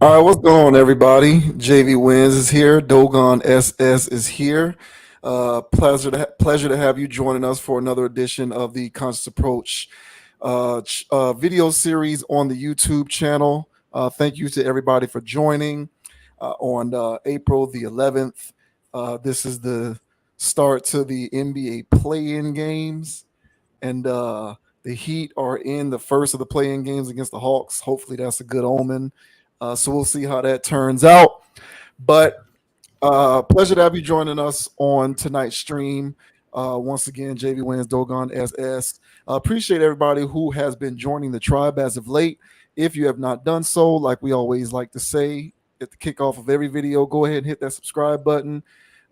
All right, what's going on, everybody? JV Wins is here. Dogon SS is here. Pleasure to have you joining us for another edition of the Conscious Approach video series on the YouTube channel. Thank you to everybody for joining on April the 11th. This is the start to the NBA play-in games, and the Heat are in the first of the play-in games against the Hawks. Hopefully, that's a good omen. So we'll see how that turns out. But pleasure to have you joining us on tonight's stream. Once again, JV Wins Dogon SS. Appreciate everybody who has been joining the tribe as of late. If you have not done so, like we always like to say at the kickoff of every video, go ahead and hit that subscribe button.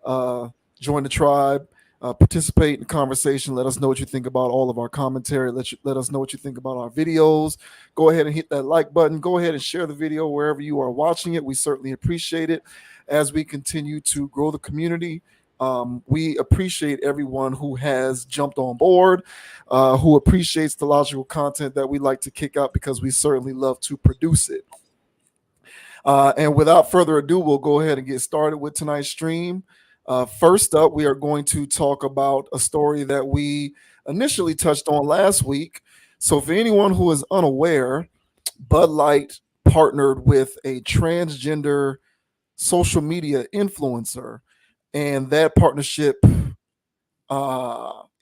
Uh, Join the tribe. Participate in the conversation. Let us know what you think about all of our commentary. Let us know what you think about our videos. Go ahead and hit that like button. Go ahead and share the video wherever you are watching it. We certainly appreciate it as we continue to grow the community. We appreciate everyone who has jumped on board, who appreciates the logical content that we like to kick out because we certainly love to produce it. And without further ado, we'll go ahead and get started with tonight's stream. First up, we are going to talk about a story that we initially touched on last week. So, for anyone who is unaware, Bud Light partnered with a transgender social media influencer, and that partnership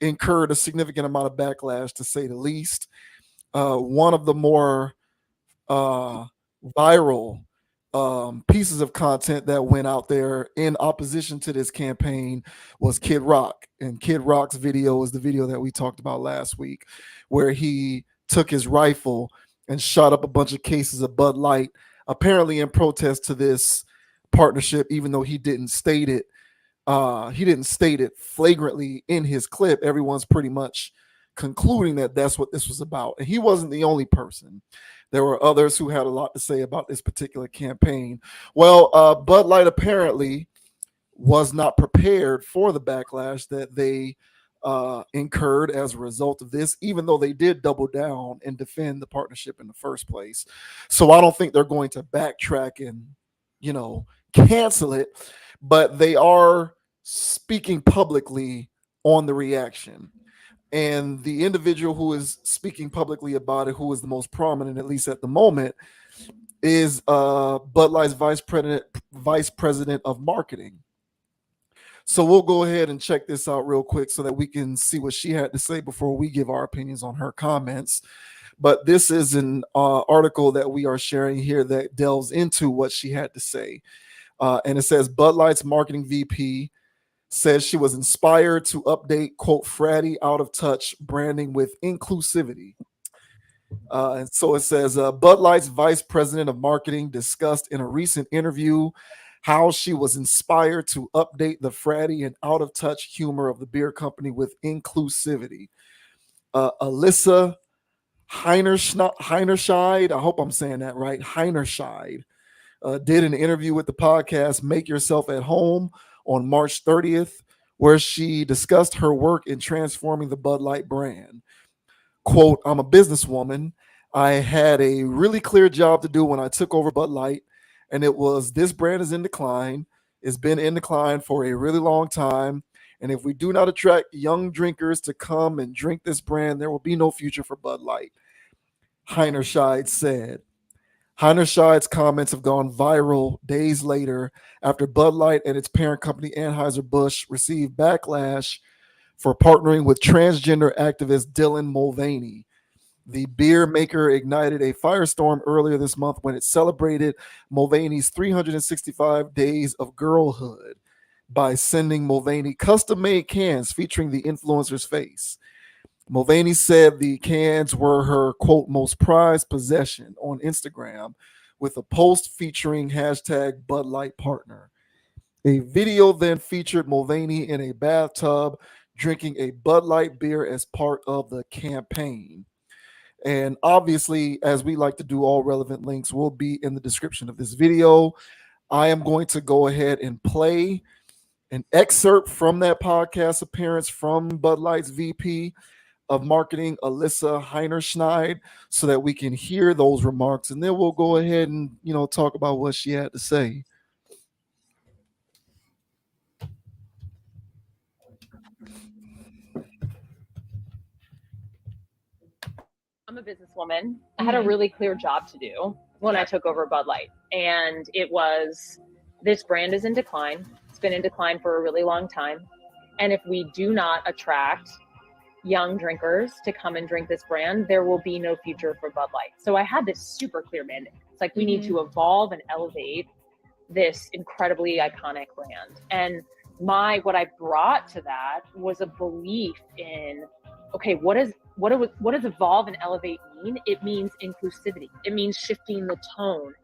incurred a significant amount of backlash, to say the least. One of the more viral pieces of content that went out there in opposition to this campaign was Kid Rock. And Kid Rock's video is the video that we talked about last week, where he took his rifle and shot up a bunch of cases of Bud Light, apparently in protest to this partnership, even though he didn't state it. He didn't state it flagrantly in his clip. Everyone's pretty much concluding that that's what this was about. And he wasn't the only person. There were others who had a lot to say about this particular campaign. Well, Bud Light apparently was not prepared for the backlash that they incurred as a result of this, even though they did double down and defend the partnership in the first place. So I don't think they're going to backtrack and, cancel it, but they are speaking publicly on the reaction. And the individual who is speaking publicly about it, who is the most prominent, at least at the moment, is Bud Light's vice president of marketing. So we'll go ahead and check this out real quick so that we can see what she had to say before we give our opinions on her comments. But this is an article that we are sharing here that delves into what she had to say. And it says Bud Light's marketing VP says she was inspired to update, quote, fratty, out of touch branding with inclusivity. And so it says Bud Light's vice president of marketing discussed in a recent interview how she was inspired to update the fratty and out of touch humor of the beer company with inclusivity. Alyssa Heinerscheid, I hope I'm saying that right, Heinerscheid, did an interview with the podcast Make Yourself at Home on March 30th, where she discussed her work in transforming the Bud Light brand. Quote, I'm a businesswoman. I had a really clear job to do when I took over Bud Light, and it was this brand is in decline. It's been in decline for a really long time. And if we do not attract young drinkers to come and drink this brand, there will be no future for Bud Light, Heinerscheid said. Heinerscheid's comments have gone viral days later after Bud Light and its parent company Anheuser-Busch received backlash for partnering with transgender activist Dylan Mulvaney. The beer maker ignited a firestorm earlier this month when it celebrated Mulvaney's 365 days of girlhood by sending Mulvaney custom-made cans featuring the influencer's face. Mulvaney said the cans were her, quote, most prized possession on Instagram, with a post featuring hashtag Bud Light partner. A video then featured Mulvaney in a bathtub drinking a Bud Light beer as part of the campaign. And obviously, as we like to do, all relevant links will be in the description of this video. I am going to go ahead and play an excerpt from that podcast appearance from Bud Light's VP. of Marketing, Alyssa Heinerschneid, so that we can hear those remarks, and then we'll go ahead and talk about what she had to say. I'm a businesswoman. I had a really clear job to do when I took over Bud Light. And it was, this brand is in decline. It's been in decline for a really long time. And if we do not attract young drinkers to come and drink this brand, there will be no future for Bud Light. So I had this super clear mandate. It's like, we need to evolve and elevate this incredibly iconic brand. And what I brought to that was a belief in, okay, what does evolve and elevate mean? It means inclusivity. It means shifting the tone.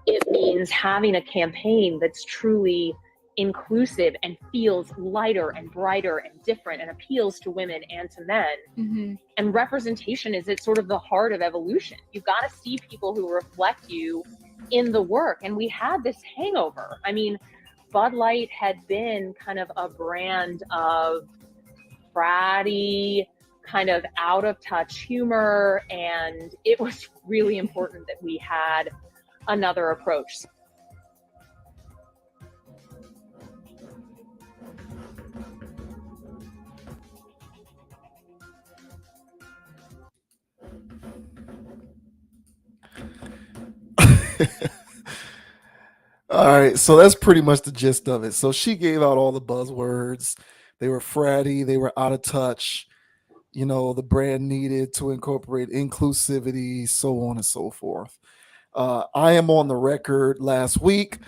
It means having a campaign that's truly inclusive and feels lighter and brighter and different and appeals to women and to men. And representation is at sort of the heart of evolution. You've got to see people who reflect you in the work. And we had this hangover. I mean, Bud Light had been kind of a brand of bratty, kind of out of touch humor. And it was really important that we had another approach. All right, so that's pretty much the gist of it. So she gave out all the buzzwords. They were fratty, they were out of touch. The brand needed to incorporate inclusivity, so on and so forth. I am on the record last week.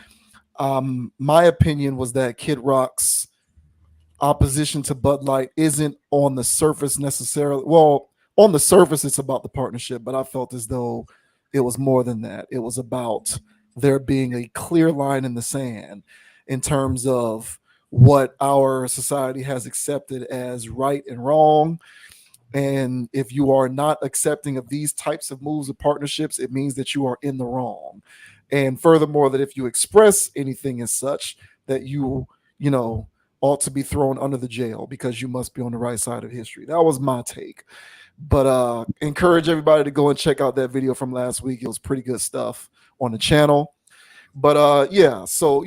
My opinion was that Kid Rock's opposition to Bud Light isn't on the surface necessarily. Well, on the surface, it's about the partnership, but I felt as though it was more than that. It was about there being a clear line in the sand in terms of what our society has accepted as right and wrong. And if you are not accepting of these types of moves of partnerships, it means that you are in the wrong. And furthermore, that if you express anything as such, that you know, ought to be thrown under the jail because you must be on the right side of history. That was my take. But encourage everybody to go and check out that video from last week. It was pretty good stuff on the channel. But yeah, so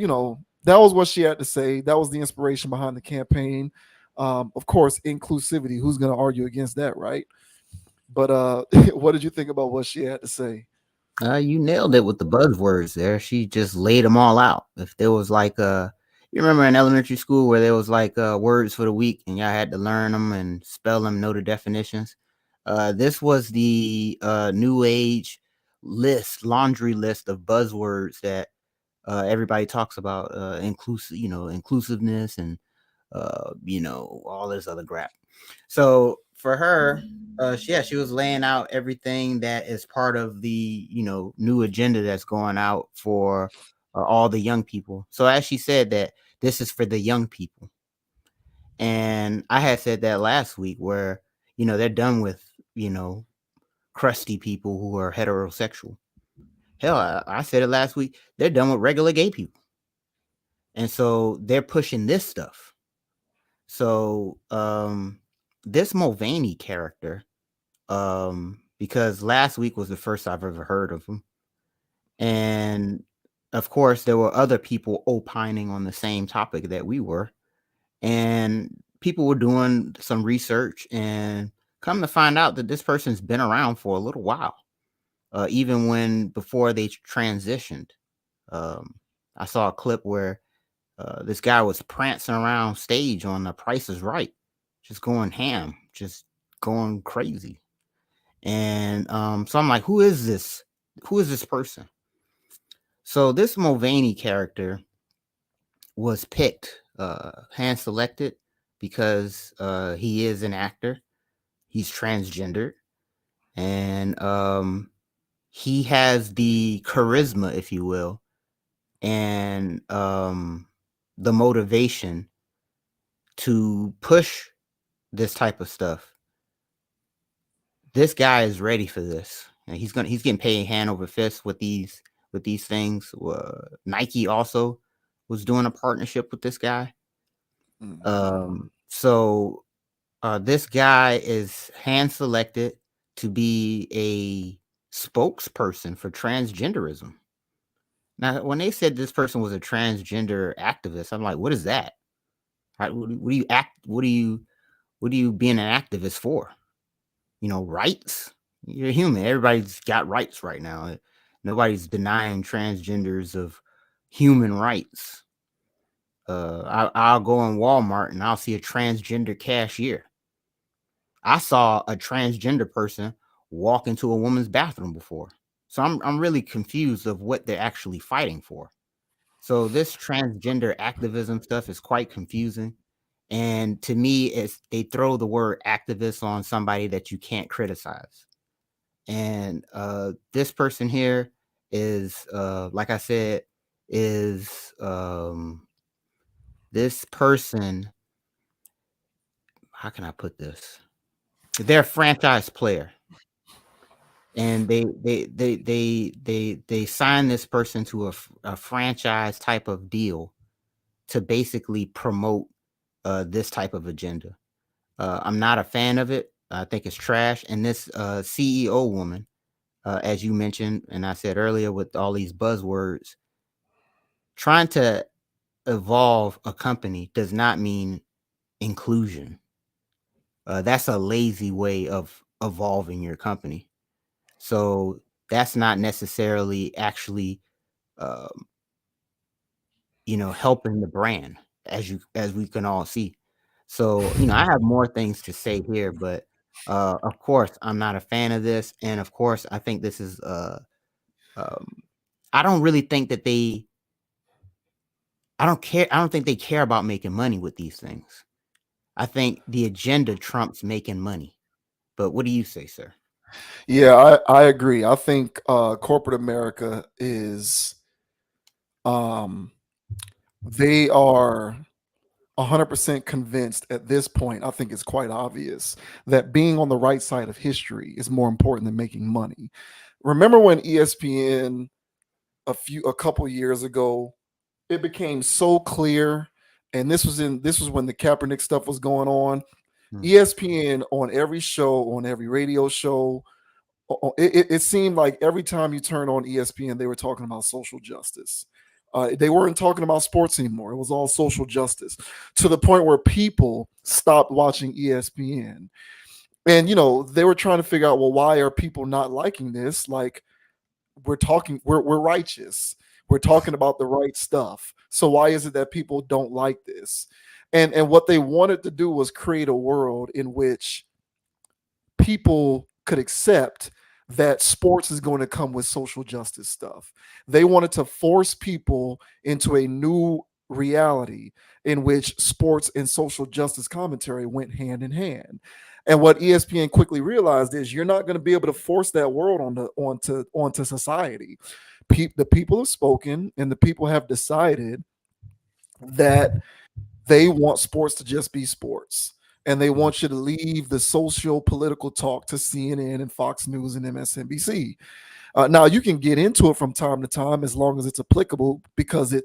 that was what she had to say. That was the inspiration behind the campaign. Of course, inclusivity. Who's going to argue against that, right? But what did you think about what she had to say? You nailed it with the buzzwords there. She just laid them all out. If there was like you remember in elementary school where there was like words for the week and y'all had to learn them and spell them, know the definitions. This was the new age laundry list of buzzwords that everybody talks about, inclusiveness and all this other crap. So for her, she was laying out everything that is part of the new agenda that's going out for all the young people. So as she said that this is for the young people, and I had said that last week where they're done with crusty people who are heterosexual. Hell, I said it last week. They're done with regular gay people, and so they're pushing this stuff. So this Mulvaney character, because last week was the first I've ever heard of him, and of course there were other people opining on the same topic that we were, and people were doing some research and come to find out that this person's been around for a little while, even when before they transitioned. I saw a clip where this guy was prancing around stage on The Price is Right, just going ham, just going crazy. And so I'm like, who is this? Who is this person? So this Mulvaney character was picked, hand selected, because he is an actor. He's transgendered, and he has the charisma, if you will, and the motivation to push this type of stuff. This guy is ready for this, and he's getting paid hand over fist with these things. Nike also was doing a partnership with this guy. Mhm. So This guy is hand selected to be a spokesperson for transgenderism. Now, when they said this person was a transgender activist, I'm like, what is that? What do you act? What are you being an activist for? You know, rights. You're human. Everybody's got rights right now. Nobody's denying transgenders of human rights. I'll go in Walmart and I'll see a transgender cashier. I saw a transgender person walk into a woman's bathroom before. So I'm really confused of what they're actually fighting for. So this transgender activism stuff is quite confusing. And to me, it's they throw the word activist on somebody that you can't criticize. And this person here is like I said, is this person, how can I put this? They're a franchise player. And they sign this person to a franchise type of deal to basically promote this type of agenda. I'm not a fan of it. I think it's trash. And this CEO woman, as you mentioned, and I said earlier, with all these buzzwords, trying to evolve a company does not mean inclusion. That's a lazy way of evolving your company. So that's not necessarily actually, um, helping the brand, as we can all see. So, I have more things to say here, but of course, I'm not a fan of this, and of course, I think this is. Um, I don't really think that they. I don't care. I don't think they care about making money with these things. I think the agenda trumps making money. But what do you say, sir? Yeah, I agree. I think corporate America is um they are 100% convinced at this point. I think it's quite obvious that being on the right side of history is more important than making money. Remember when ESPN a couple years ago, it became so clear, and this was when the Kaepernick stuff was going on. Hmm. ESPN on every show, on every radio show, it seemed like every time you turn on ESPN, they were talking about social justice. They weren't talking about sports anymore. It was all social justice, to the point where people stopped watching ESPN. And they were trying to figure out, well, why are people not liking this? Like, we're righteous. We're talking about the right stuff. So why is it that people don't like this? And what they wanted to do was create a world in which people could accept that sports is going to come with social justice stuff. They wanted to force people into a new reality in which sports and social justice commentary went hand in hand. And what ESPN quickly realized is you're not going to be able to force that world onto society. The people have spoken, and the people have decided that they want sports to just be sports. And they want you to leave the social political talk to CNN and Fox News and MSNBC. Now, you can get into it from time to time as long as it's applicable, because if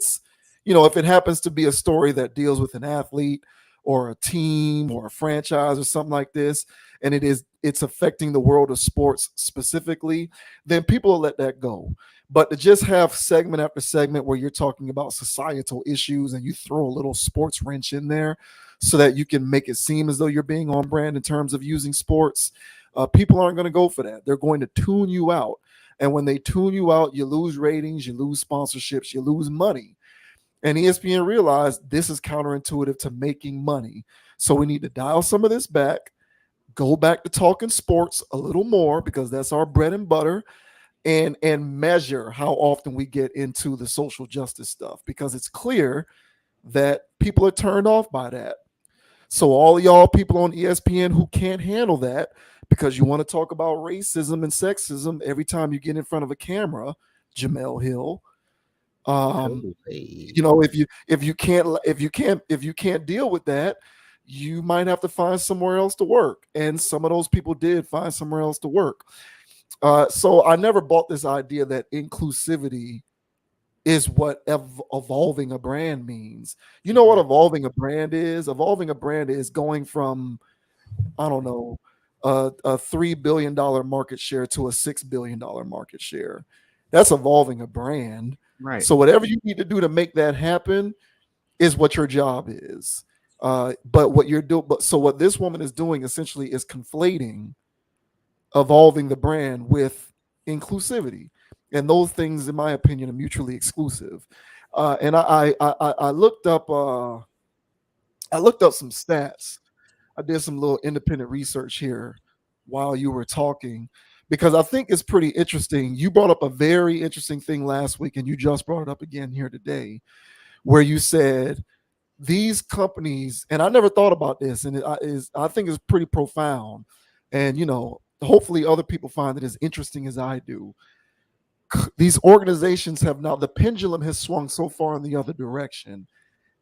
it happens to be a story that deals with an athlete or a team or a franchise or something like this, and it's affecting the world of sports specifically, then people will let that go. But to just have segment after segment where you're talking about societal issues and you throw a little sports wrench in there so that you can make it seem as though you're being on brand in terms of using sports, people aren't going to go for that. They're going to tune you out. And when they tune you out, you lose ratings, you lose sponsorships, you lose money. And ESPN realized this is counterintuitive to making money. So we need to dial some of this back, go back to talking sports a little more, because that's our bread and butter, and measure how often we get into the social justice stuff, because it's clear that people are turned off by that. So all y'all people on ESPN who can't handle that because you want to talk about racism and sexism every time you get in front of a camera, Jamel Hill, Totally. if you can't deal with that, you might have to find somewhere else to work. And some of those people did find somewhere else to work. So I never bought this idea that inclusivity is what evolving a brand means. You know what evolving a brand is? Evolving a brand is going from I don't know, a $3 billion market share to a $6 billion market share. That's evolving a brand. Right. So whatever you need to do to make that happen is what your job is. But what you're doing, but so what this woman is doing essentially is conflating evolving the brand with inclusivity, and those things, in my opinion, are mutually exclusive. And I looked up some stats. I did some little independent research here while you were talking because I think it's pretty interesting. You brought up a very interesting thing last week, and you just brought it up again here today, where you said these companies, and I never thought about this, and I think it's pretty profound, and hopefully other people find it as interesting as I do. These organizations have now, the pendulum has swung so far in the other direction.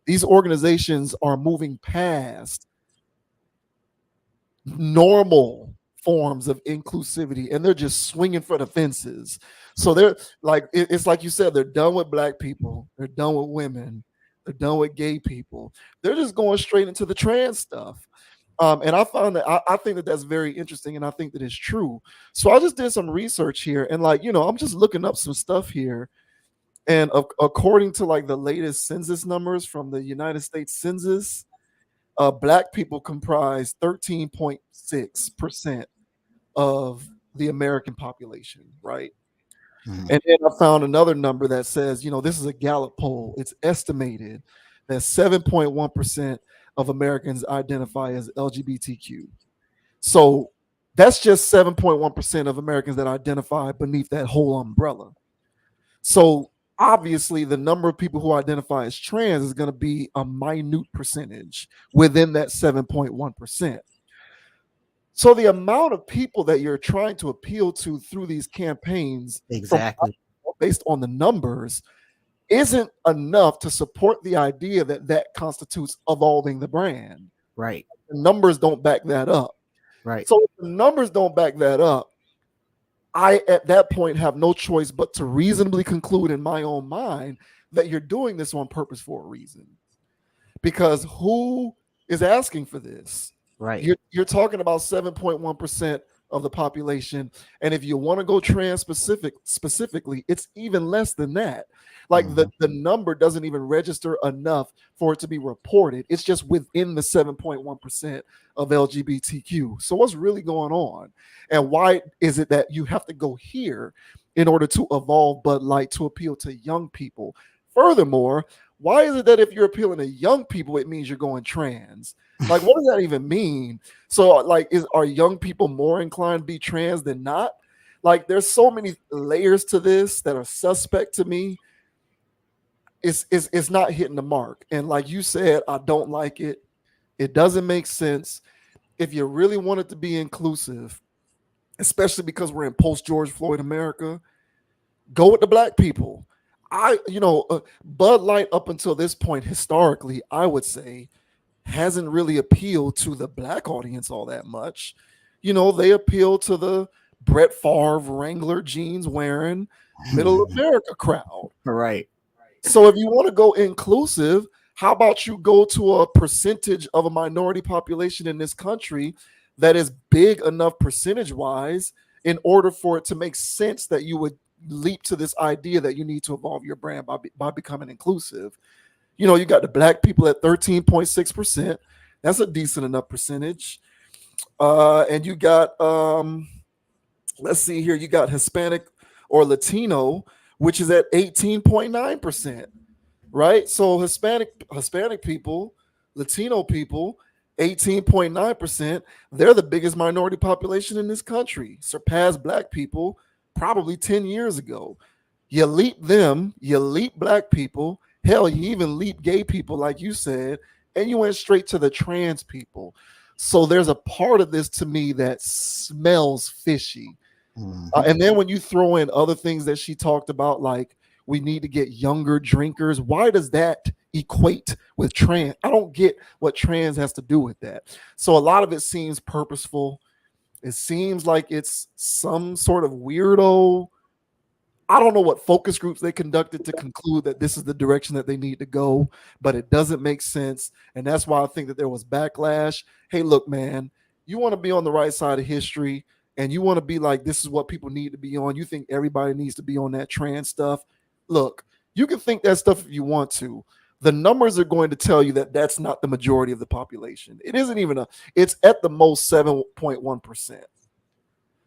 These organizations are moving past normal forms of inclusivity, and they're just swinging for the fences. So they're like, it's like you said, they're done with black people, they're done with women, they're done with gay people, they're just going straight into the trans stuff. And I found that I think that that's very interesting, and I think that it's true. So I just did some research here, and I'm just looking up some stuff here. And according to like the latest census numbers from the United States Census, black people comprise 13.6% of the American population, right? Mhm. And then I found another number that says, this is a Gallup poll. It's estimated that 7.1% of Americans identify as LGBTQ. So that's just 7.1% of Americans that identify beneath that whole umbrella. So obviously, the number of people who identify as trans is going to be a minute percentage within that 7.1%. So the amount of people that you're trying to appeal to through these campaigns, Exactly. based on the numbers, isn't enough to support the idea that that constitutes evolving the brand. Right. The numbers don't back that up. Right. So if the numbers don't back that up, I, at that point, have no choice but to reasonably conclude in my own mind that you're doing this on purpose for a reason. Because who is asking for this? Right. You're talking about 7.1% of the population, and if you want to go trans specifically, it's even less than that. Like the number doesn't even register enough for it to be reported. It's just within the 7.1% of LGBTQ. So what's really going on? And why is it that you have to go here in order to evolve Bud Light to appeal to young people? Furthermore, why is it that if you're appealing to young people, it means you're going trans? Like, what does that even mean? So, like, are young people more inclined to be trans than not? Like, there's so many layers to this that are suspect to me. It's not hitting the mark. And like you said, I don't like it. It doesn't make sense. If you really want it to be inclusive, especially because we're in post George Floyd America, go with the black people. Bud Light up until this point, historically, I would say, hasn't really appealed to the black audience all that much. They appeal to the Brett Favre Wrangler jeans wearing middle America crowd. Right. So if you want to go inclusive, how about you go to a percentage of a minority population in this country that is big enough percentage wise in order for it to make sense that you would leap to this idea that you need to evolve your brand by becoming inclusive. You got the black people at 13.6%. That's a decent enough percentage. And you got, let's see here, you got Hispanic or Latino, which is at 18.9%, right? So Hispanic people, Latino people, 18.9%, they're the biggest minority population in this country, surpassed black people probably 10 years ago. You leap them, you leap black people, hell, you even leap gay people, like you said, and you went straight to the trans people. So there's a part of this to me that smells fishy. And then when you throw in other things that she talked about, like we need to get younger drinkers, why does that equate with trans? I don't get what trans has to do with that. So a lot of it seems purposeful. It seems like it's some sort of weirdo. I don't know what focus groups they conducted to conclude that this is the direction that they need to go, but it doesn't make sense. And that's why I think that there was backlash. Hey, look, man, You want to be on the right side of history, and you want to be like, this is what people need to be on. You think everybody needs to be on that trans stuff. Look, you can think that stuff if you want to. The numbers are going to tell you that that's not the majority of the population. It isn't even it's at the most 7.1%.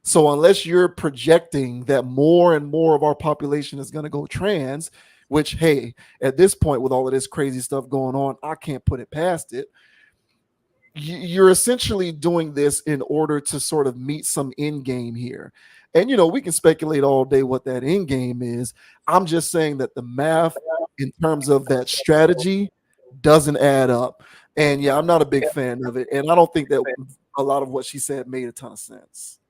So unless you're projecting that more and more of our population is going to go trans, which, hey, at this point with all of this crazy stuff going on, I can't put it past it. You're essentially doing this in order to sort of meet some end game here. And, we can speculate all day what that end game is. I'm just saying that the math in terms of that strategy doesn't add up. And yeah, I'm not a big fan of it. And I don't think that a lot of what she said made a ton of sense.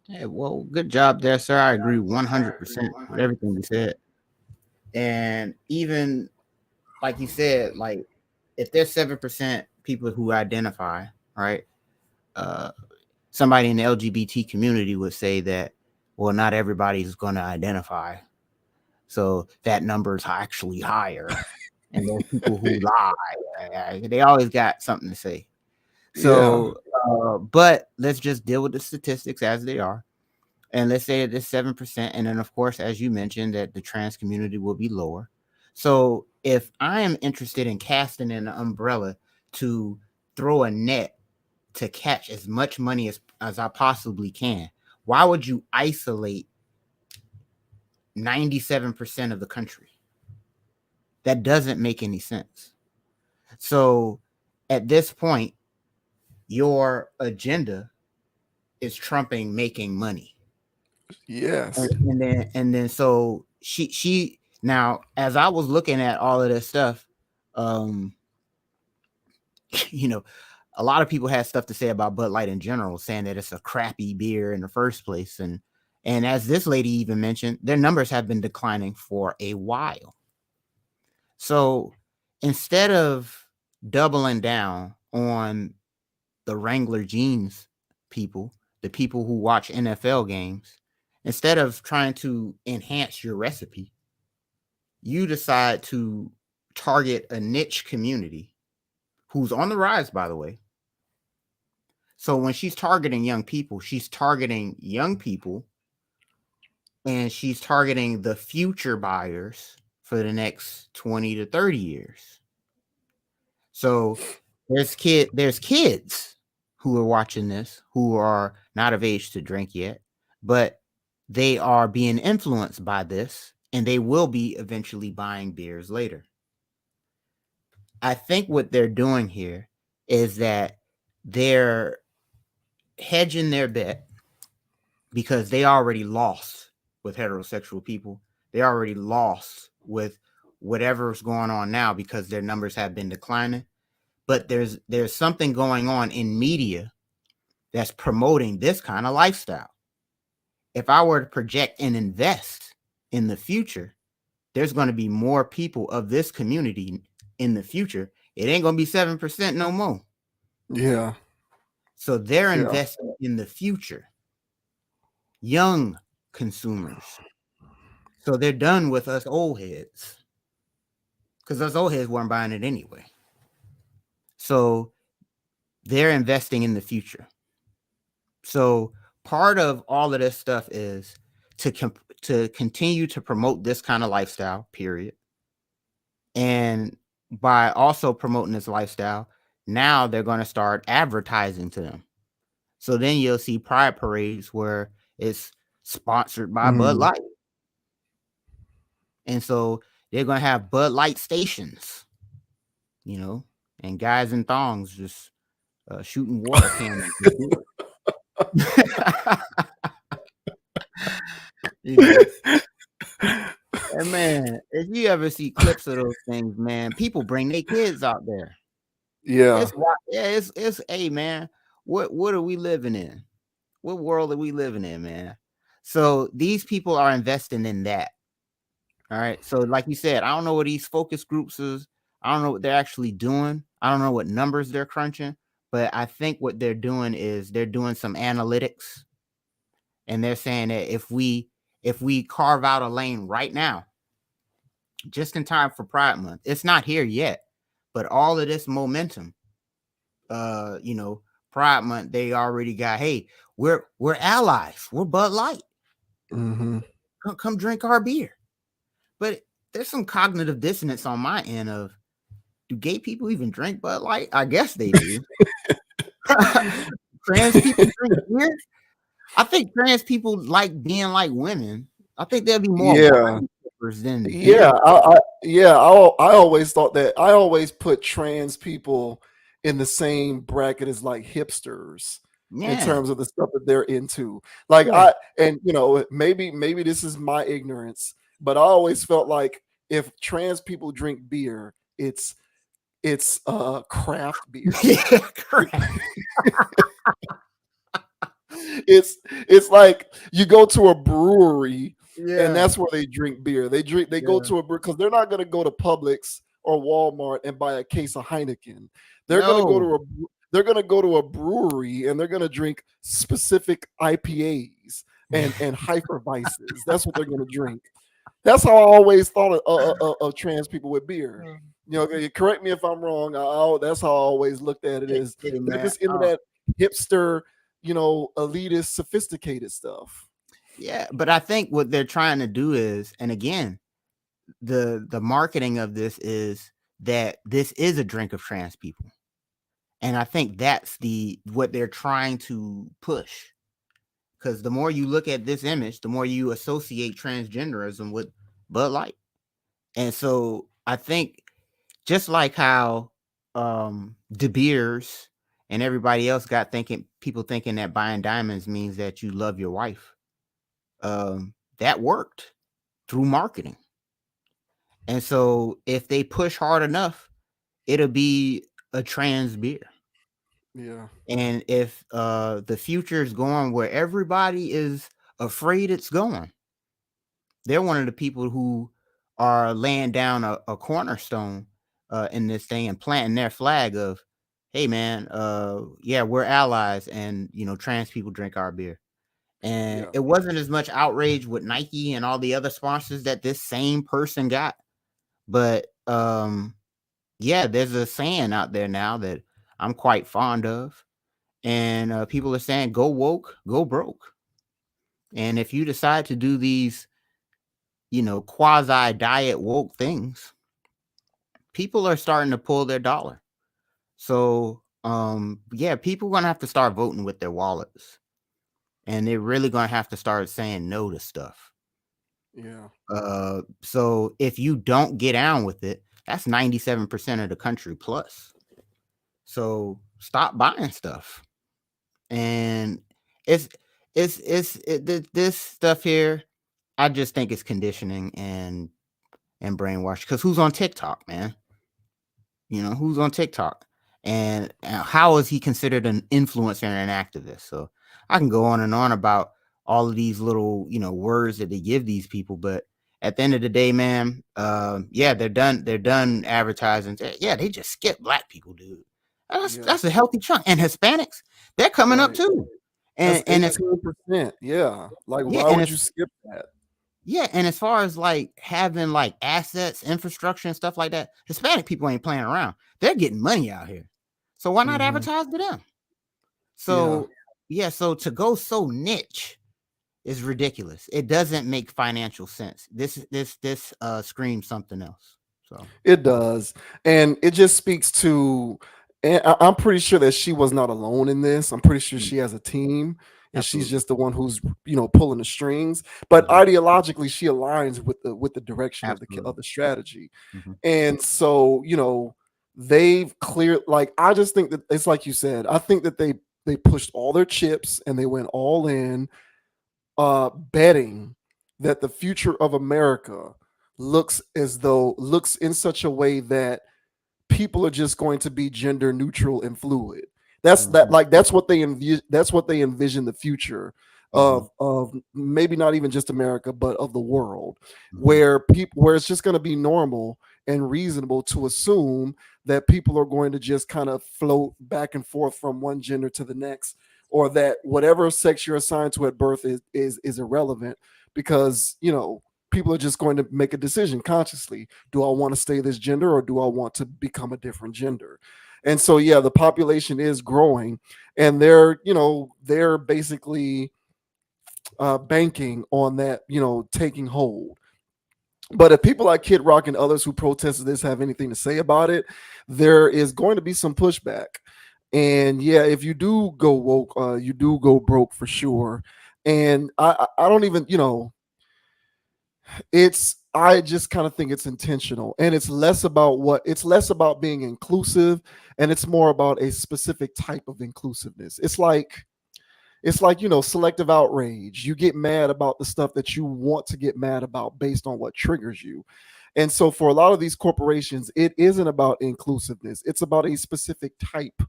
Hey, well, good job there, sir. I agree 100% with everything you said. And even like you said, like if there's 7% people who identify, right? Somebody in the LGBT community would say that, well, not everybody's going to identify. So that number is actually higher. And those people who lie, they always got something to say. So, but let's just deal with the statistics as they are. And let's say it's 7%. And then, of course, as you mentioned, that the trans community will be lower. So if I am interested in casting an umbrella to throw a net to catch as much money as I possibly can, why would you isolate 97% of the country? That doesn't make any sense. So at this point, your agenda is trumping making money. Yes. And then so she now, as I was looking at all of this stuff, a lot of people had stuff to say about Bud Light in general, saying that it's a crappy beer in the first place. And as this lady even mentioned, their numbers have been declining for a while. So instead of doubling down on the Wrangler jeans people, the people who watch NFL games, instead of trying to enhance your recipe, you decide to target a niche community who's on the rise, by the way. So when she's targeting young people and she's targeting the future buyers for the next 20 to 30 years. So there's kids who are watching this who are not of age to drink yet, but they are being influenced by this and they will be eventually buying beers later. I think what they're doing here is that they're hedging their bet because they already lost with heterosexual people. They already lost with whatever's going on now because their numbers have been declining. But there's something going on in media that's promoting this kind of lifestyle. If I were to project and invest in the future, there's going to be more people of this community in the future. It ain't going to be 7% no more. Yeah. So they're investing in the future. Young consumers. So they're done with us old heads. Because us old heads weren't buying it anyway. So they're investing in the future. So part of all of this stuff is to continue to promote this kind of lifestyle, period. And by also promoting this lifestyle, now they're going to start advertising to them. So then you'll see pride parades where it's sponsored by Bud Light. And so they're going to have Bud Light stations, and guys in thongs just shooting water cannons. And man, if you ever see clips of those things, man, people bring their kids out there. Yeah. It's hey man, what are we living in? What world are we living in, man? So these people are investing in that. All right. So like you said, I don't know what these focus groups is. I don't know what they're actually doing. I don't know what numbers they're crunching, but I think what they're doing is they're doing some analytics. And they're saying that if we carve out a lane right now, just in time for Pride Month, it's not here yet, but all of this momentum, Pride Month, they already got, hey, we're allies. We're Bud Light. Mm-hmm. Come drink our beer. But there's some cognitive dissonance on my end of, do gay people even drink Bud Light? I guess they do. Trans people drink beer? I think trans people like being like women. I think they'll be more Yeah. wine sippers than beer. Yeah, I always thought that. I always put trans people in the same bracket as like hipsters in Yeah, terms of the stuff that they're into. Like yeah. and maybe this is my ignorance, but I always felt like if trans people drink beer, it's craft beer. Yeah, correct. It's like you go to a brewery and Yeah, that's where they drink beer. They go yeah. to a brewery because they're not going to go to Publix or Walmart and buy a case of Heineken. They're going to go No. to a they're going to go to a brewery and they're going to drink specific IPAs and Hefeweizes. That's what they're going to drink. That's how I always thought of trans people with beer. Correct me if I'm wrong. That's how I always looked at it. Is Hey, they're man. just into that hipster, elitist, sophisticated stuff. Yeah, but I think what they're trying to do is, and again, the marketing of this is that this is a drink of trans people. And I think that's what they're trying to push. Because the more you look at this image, the more you associate transgenderism with Bud Light. And so I think just like how De Beers and everybody else got people thinking that buying diamonds means that you love your wife. That worked through marketing. And so if they push hard enough, it'll be a trans beer. Yeah. And if the future is going where everybody is afraid it's going, they're one of the people who are laying down a cornerstone in this thing and planting their flag of, hey man, yeah, we're allies, and trans people drink our beer. And Yeah. it wasn't as much outrage with Nike and all the other sponsors that this same person got. But yeah, there's a saying out there now that I'm quite fond of. And people are saying, go woke, go broke. And if you decide to do these, quasi diet woke things, people are starting to pull their dollar. So, yeah, people are going to have to start voting with their wallets. And they're really going to have to start saying no to stuff. Yeah. So if you don't get down with it, that's 97% of the country plus. So stop buying stuff. And this stuff here, I just think it's conditioning and brainwash. Because who's on TikTok, man? Who's on TikTok? And how is he considered an influencer and an activist? So I can go on and on about all of these little, words that they give these people. But at the end of the day, man, yeah, they're done advertising. Yeah, they just skip black people, dude. That's a healthy chunk. And Hispanics, they're coming up too. That's And 18%. Yeah. Like, yeah, why and would you skip that? yeah, and as far as like having like assets, infrastructure, and stuff like that, Hispanic people ain't playing around. They're getting money out here. So why not advertise to them? So yeah, so to go so niche is ridiculous. It doesn't make financial sense. This screams something else. So It does. And it just speaks to, and I'm pretty sure that she was not alone in this. I'm pretty sure she has a team and she's absolutely. just the one who's, pulling the strings. But ideologically, she aligns with the direction of Absolutely. the strategy. Mhm. And so, they've cleared, like, I just think that it's like you said, I think that they pushed all their chips and they went all in, betting that the future of America looks in such a way that people are just going to be gender neutral and fluid. That's what they envision the future of maybe not even just America, but of the world, where it's just going to be normal and reasonable to assume that people are going to just kind of float back and forth from one gender to the next, or that whatever sex you're assigned to at birth is irrelevant, because people are just going to make a decision consciously. Do I want to stay this gender or do I want to become a different gender? And so yeah, the population is growing, and they're basically banking on that, taking hold. But if people like Kid Rock and others who protested this have anything to say about it, there is going to be some pushback. And yeah, if you do go woke, you do go broke for sure. And I don't even, I just kind of think it's intentional, and it's less about being inclusive, and it's more about a specific type of inclusiveness. It's like selective outrage. You get mad about the stuff that you want to get mad about based on what triggers you. And so for a lot of these corporations, it isn't about inclusiveness, it's about a specific type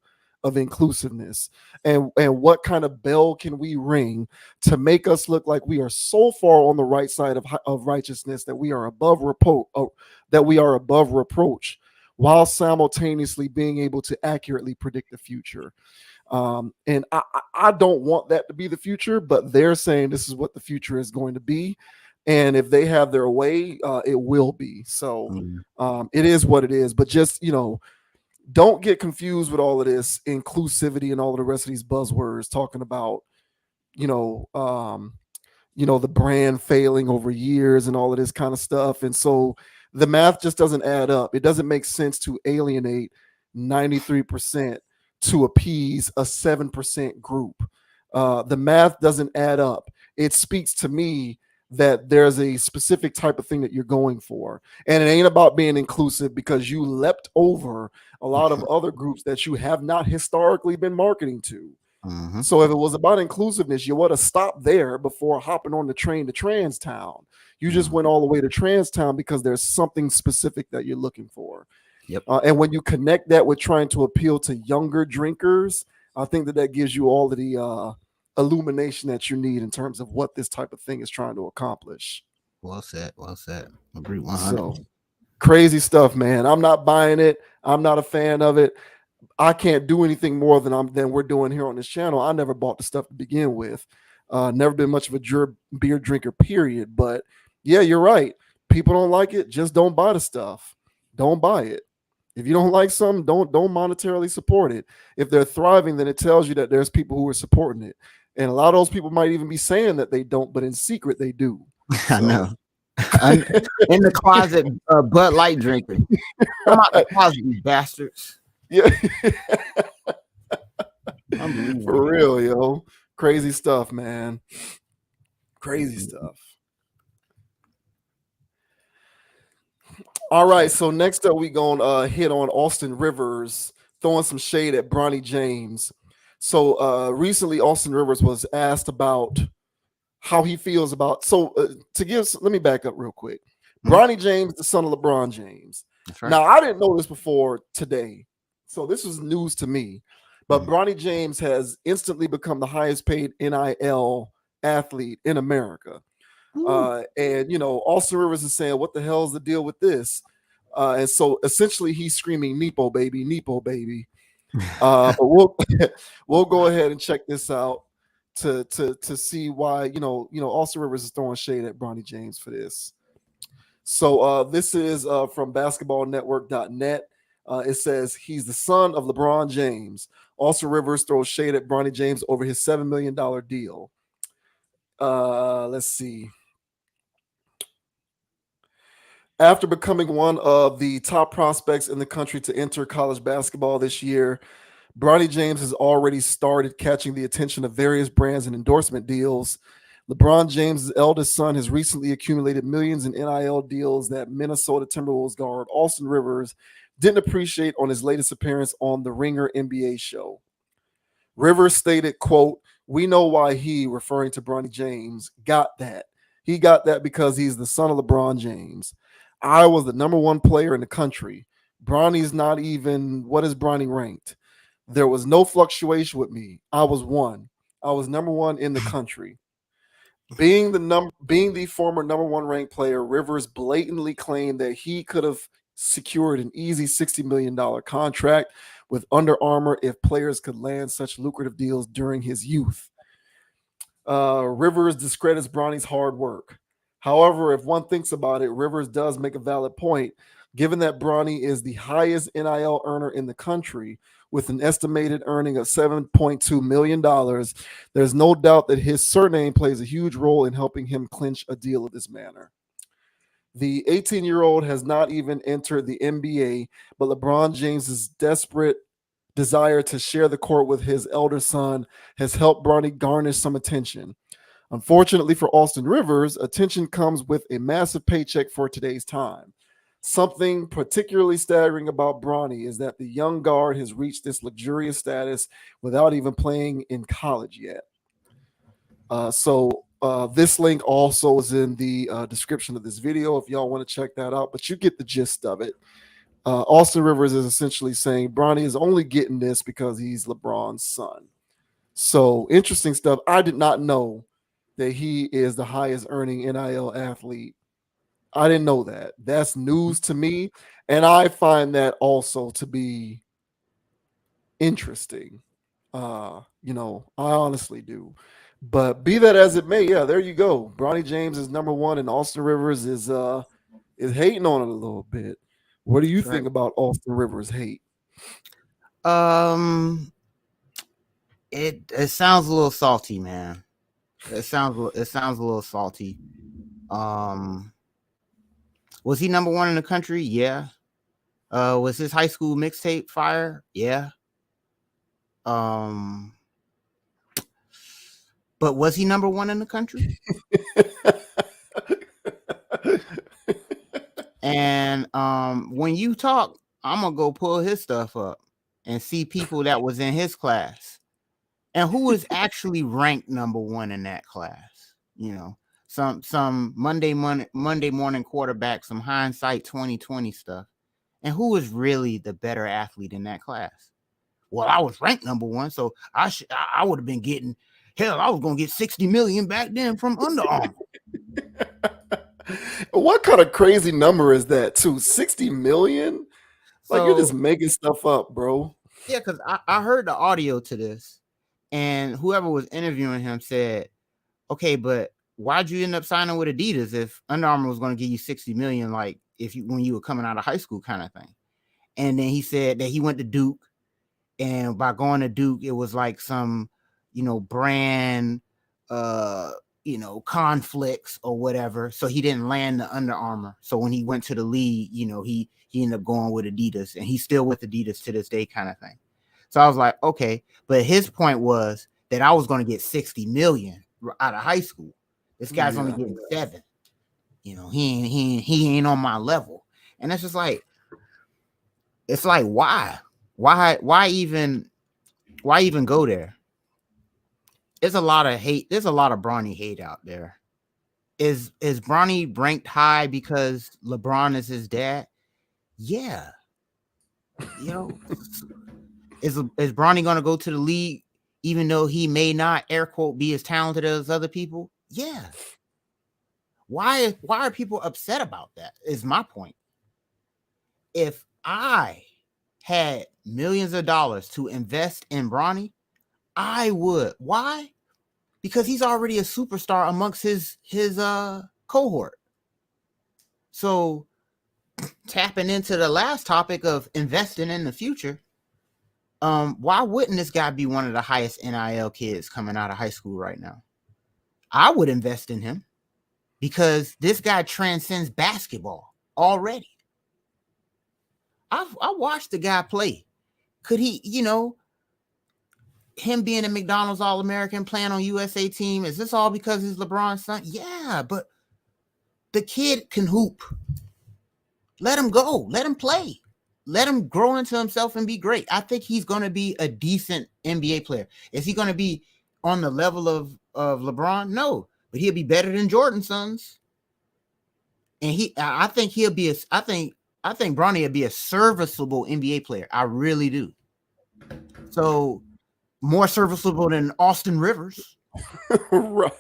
of inclusiveness. And what kind of bell can we ring to make us look like we are so far on the right side of righteousness that we are above reproach, while simultaneously being able to accurately predict the future. And I don't want that to be the future, but they're saying this is what the future is going to be. And if they have their way, it will be. So it is what it is. But just, don't get confused with all of this inclusivity and all of the rest of these buzzwords talking about, you know, um, the brand failing over years and all of this kind of stuff. And so the math just doesn't add up. It doesn't make sense to alienate 93% to appease a 7% group. The math doesn't add up. It speaks to me that there's a specific type of thing that you're going for. And it ain't about being inclusive because you leapt over a lot of other groups that you have not historically been marketing to. So if it was about inclusiveness, you would have stopped there before hopping on the train to Transtown. You just went all the way to Transtown because there's something specific that you're looking for. Yep. And when you connect that with trying to appeal to younger drinkers, I think that gives you all of the illumination that you need in terms of what this type of thing is trying to accomplish. Well said. Well said. Agree 100. So crazy stuff, man. I'm not buying it. I'm not a fan of it. I can't do anything more than we're doing here on this channel. I never bought the stuff to begin with. Never been much of a beer drinker, period. But yeah, you're right. People don't like it. Just don't buy the stuff. Don't buy it. If you don't like something, don't monetarily support it. If they're thriving, then it tells you that there's people who are supporting it. And a lot of those people might even be saying that they don't, but in secret they do. So. I know. In the closet, Bud Light drinker. Come out the closet, you bastards. Yeah. Unbelievable. For real, yo. Crazy stuff, man. Crazy stuff. All right, so next up we gonna hit on Austin Rivers throwing some shade at Bronny James. So recently Austin Rivers was asked about how he feels about let me back up real quick. Bronny James, the son of LeBron James. Right. Now, I didn't know this before today, so this was news to me. But Bronny James has instantly become the highest paid NIL athlete in America. And Austin Rivers is saying, what the hell is the deal with this? And so essentially he's screaming Nepo baby, Nepo baby. But we'll go ahead and check this out to see why Austin Rivers is throwing shade at Bronny James for this. So this is from basketballnetwork.net. It says he's the son of LeBron James. Austin Rivers throws shade at Bronny James over his $7 million deal. Let's see. After becoming one of the top prospects in the country to enter college basketball this year, Bronny James has already started catching the attention of various brands and endorsement deals. LeBron James' eldest son has recently accumulated millions in NIL deals that Minnesota Timberwolves guard Austin Rivers didn't appreciate on his latest appearance on the Ringer NBA show. Rivers stated, quote, "We know why he," referring to Bronny James, "got that. He got that because he's the son of LeBron James. I was the number one player in the country. Bronny's not even, what is Bronny ranked? There was no fluctuation with me. I was one. I was number one in the country." Being the former number one ranked player, Rivers blatantly claimed that he could have secured an easy $60 million contract with Under Armour if players could land such lucrative deals during his youth. Rivers discredits Bronny's hard work. However, if one thinks about it, Rivers does make a valid point. Given that Bronny is the highest NIL earner in the country with an estimated earning of $7.2 million, there's no doubt that his surname plays a huge role in helping him clinch a deal of this manner. The 18-year-old has not even entered the NBA, but LeBron James's desperate desire to share the court with his elder son has helped Bronny garnish some attention. Unfortunately for Austin Rivers, attention comes with a massive paycheck for today's time. Something particularly staggering about Bronny is that the young guard has reached this luxurious status without even playing in college yet. So this link also is in the description of this video if y'all want to check that out, but you get the gist of it. Austin Rivers is essentially saying Bronny is only getting this because he's LeBron's son. So interesting stuff. I did not know that he is the highest earning NIL athlete. I didn't know that. That's news to me. And I find that also to be interesting. I honestly do. But be that as it may, yeah, there you go. Bronny James is number one, and Austin Rivers is hating on it a little bit. What do you think about Austin Rivers' hate? It sounds a little salty, man. It sounds a little salty. Was he number one in the country? Yeah. Was his high school mixtape fire? Yeah. But was he number one in the country? And when you talk, I'm gonna go pull his stuff up and see people that was in his class and who was actually ranked number one in that class. You know, some Monday morning quarterback, some hindsight 2020 stuff, and who was really the better athlete in that class? Well, I was ranked number one, so I would have been getting. Hell, I was gonna get 60 million back then from Under Armour. What kind of crazy number is that, too? 60 million? Like, you're just making stuff up, bro. Yeah, because I heard the audio to this, and whoever was interviewing him said, okay, but why'd you end up signing with Adidas if Under Armour was going to give you 60 million, like when you were coming out of high school kind of thing? And then he said that he went to Duke, and by going to Duke, it was like some, brand, conflicts or whatever. So he didn't land the Under Armour. So when he went to the league, he ended up going with Adidas, and he's still with Adidas to this day kind of thing. So I was like, okay, but his point was that I was going to get 60 million out of high school. This guy's only getting 7. He ain't on my level. And it's just like, it's like, why even go there? There's a lot of hate. There's a lot of Bronny hate out there. Is Bronny ranked high because LeBron is his dad? Yeah. Is Bronny going to go to the league even though he may not, air quote, be as talented as other people? Yeah. Why are people upset about that? Is my point. If I had millions of dollars to invest in Bronny, I would. Why? Because he's already a superstar amongst his cohort. So tapping into the last topic of investing in the future, why wouldn't this guy be one of the highest NIL kids coming out of high school right now? I would invest in him because this guy transcends basketball already. I watched the guy play. Could he, him being a McDonald's All-American, playing on USA team, is this all because he's LeBron's son? Yeah, but the kid can hoop. Let him go. Let him play. Let him grow into himself and be great. I think he's going to be a decent NBA player. Is he going to be on the level of LeBron? No, but he'll be better than Jordan's sons. And I think Bronny will be a serviceable NBA player. I really do. So more serviceable than Austin Rivers. Right.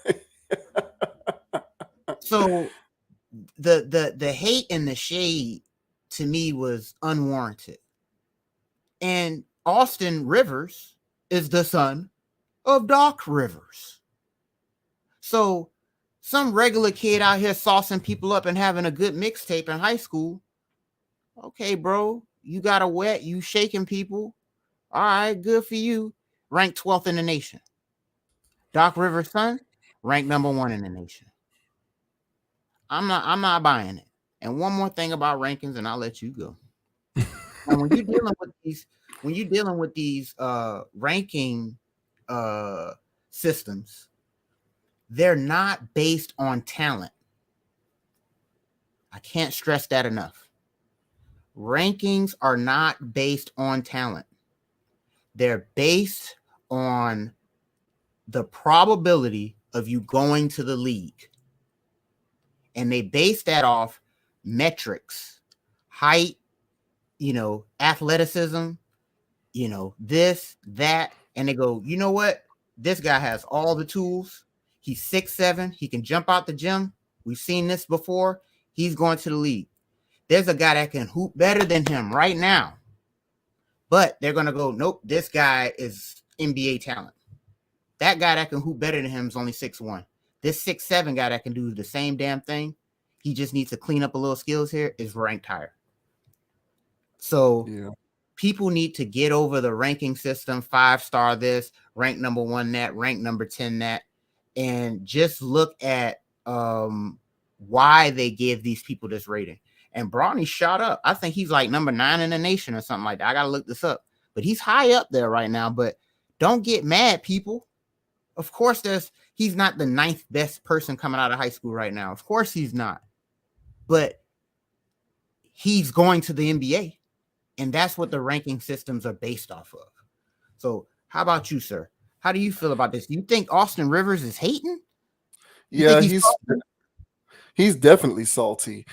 So the hate and the shade to me was unwarranted. And Austin Rivers is the son of Doc Rivers. So some regular kid out here saucing people up and having a good mixtape in high school Okay, bro, you got a wet, you shaking people. All right, good for you. Ranked 12th in the nation. Doc Rivers' son, ranked number 1 in the nation. I'm not buying it. And one more thing about rankings, and I'll let you go. And when you're dealing with these ranking uh systems, they're not based on talent. I can't stress that enough. Rankings are not based on talent. They're based on the probability of you going to the league. And they base that off metrics, height, athleticism, this, that. And they go, you know what? This guy has all the tools. He's 6'7". He can jump out the gym. We've seen this before. He's going to the league. There's a guy that can hoop better than him right now. But they're going to go, nope, this guy is NBA talent. That guy that can hoop better than him is only 6'1". This 6'7" guy that can do the same damn thing, he just needs to clean up a little skills here, is ranked higher. So people need to get over the ranking system, 5-star this, rank number 1 that, rank number 10 that, and just look at why they give these people this rating. And Bronny shot up. I think he's like number 9 in the nation or something like that. I got to look this up. But he's high up there right now. But don't get mad, people. Of course, he's not the 9th best person coming out of high school right now. Of course he's not. But he's going to the NBA. And that's what the ranking systems are based off of. So how about you, sir? How do you feel about this? Do you think Austin Rivers is hating? He's definitely salty.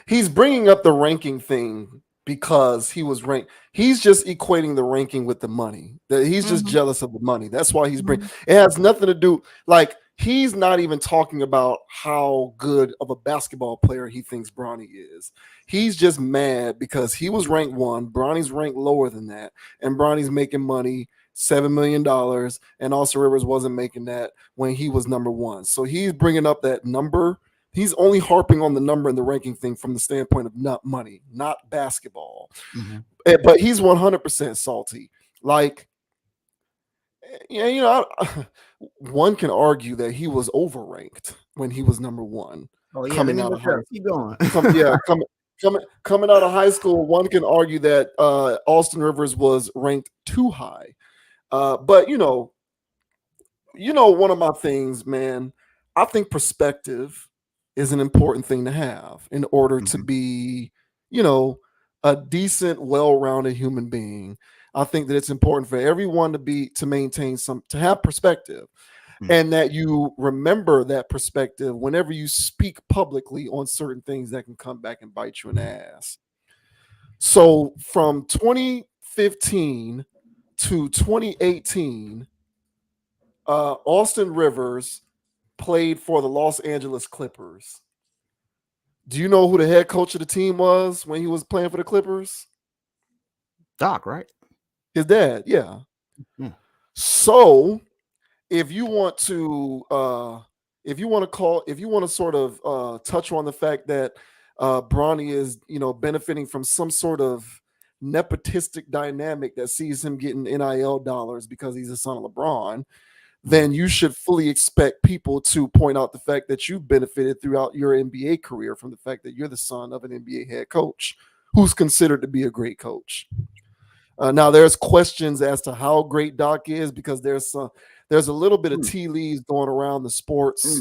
He's bringing up the ranking thing because he was ranked. He's just equating the ranking with the money. That he's just jealous of the money. That's why he's bringing. It has nothing to do. Like, he's not even talking about how good of a basketball player he thinks Bronny is. He's just mad because he was ranked 1. Bronny's ranked lower than that, and Bronny's making money, $7 million, and Austin Rivers wasn't making that when he was number 1. So he's bringing up that number. He's only harping on the number and the ranking thing from the standpoint of not money, not basketball. But he's 100% salty. Like, one can argue that he was overranked when he was number 1. Oh yeah, coming out of high school. Keep going. Coming out of high school, one can argue that Austin Rivers was ranked too high. But one of my things, man, I think perspective is an important thing to have in order to be, a decent, well-rounded human being. I think that it's important for everyone to maintain to have perspective, and that you remember that perspective whenever you speak publicly on certain things that can come back and bite you in the ass. So from 2015 to 2018, Austin Rivers played for the Los Angeles Clippers. Do you know who the head coach of the team was when he was playing for the Clippers? Doc, right? His dad, yeah. So if you want to sort of touch on the fact that Bronny is, benefiting from some sort of nepotistic dynamic that sees him getting NIL dollars because he's the son of LeBron, then you should fully expect people to point out the fact that you've benefited throughout your NBA career from the fact that you're the son of an NBA head coach who's considered to be a great coach. Now, there's questions as to how great Doc is because there's a little bit of tea leaves going around the sports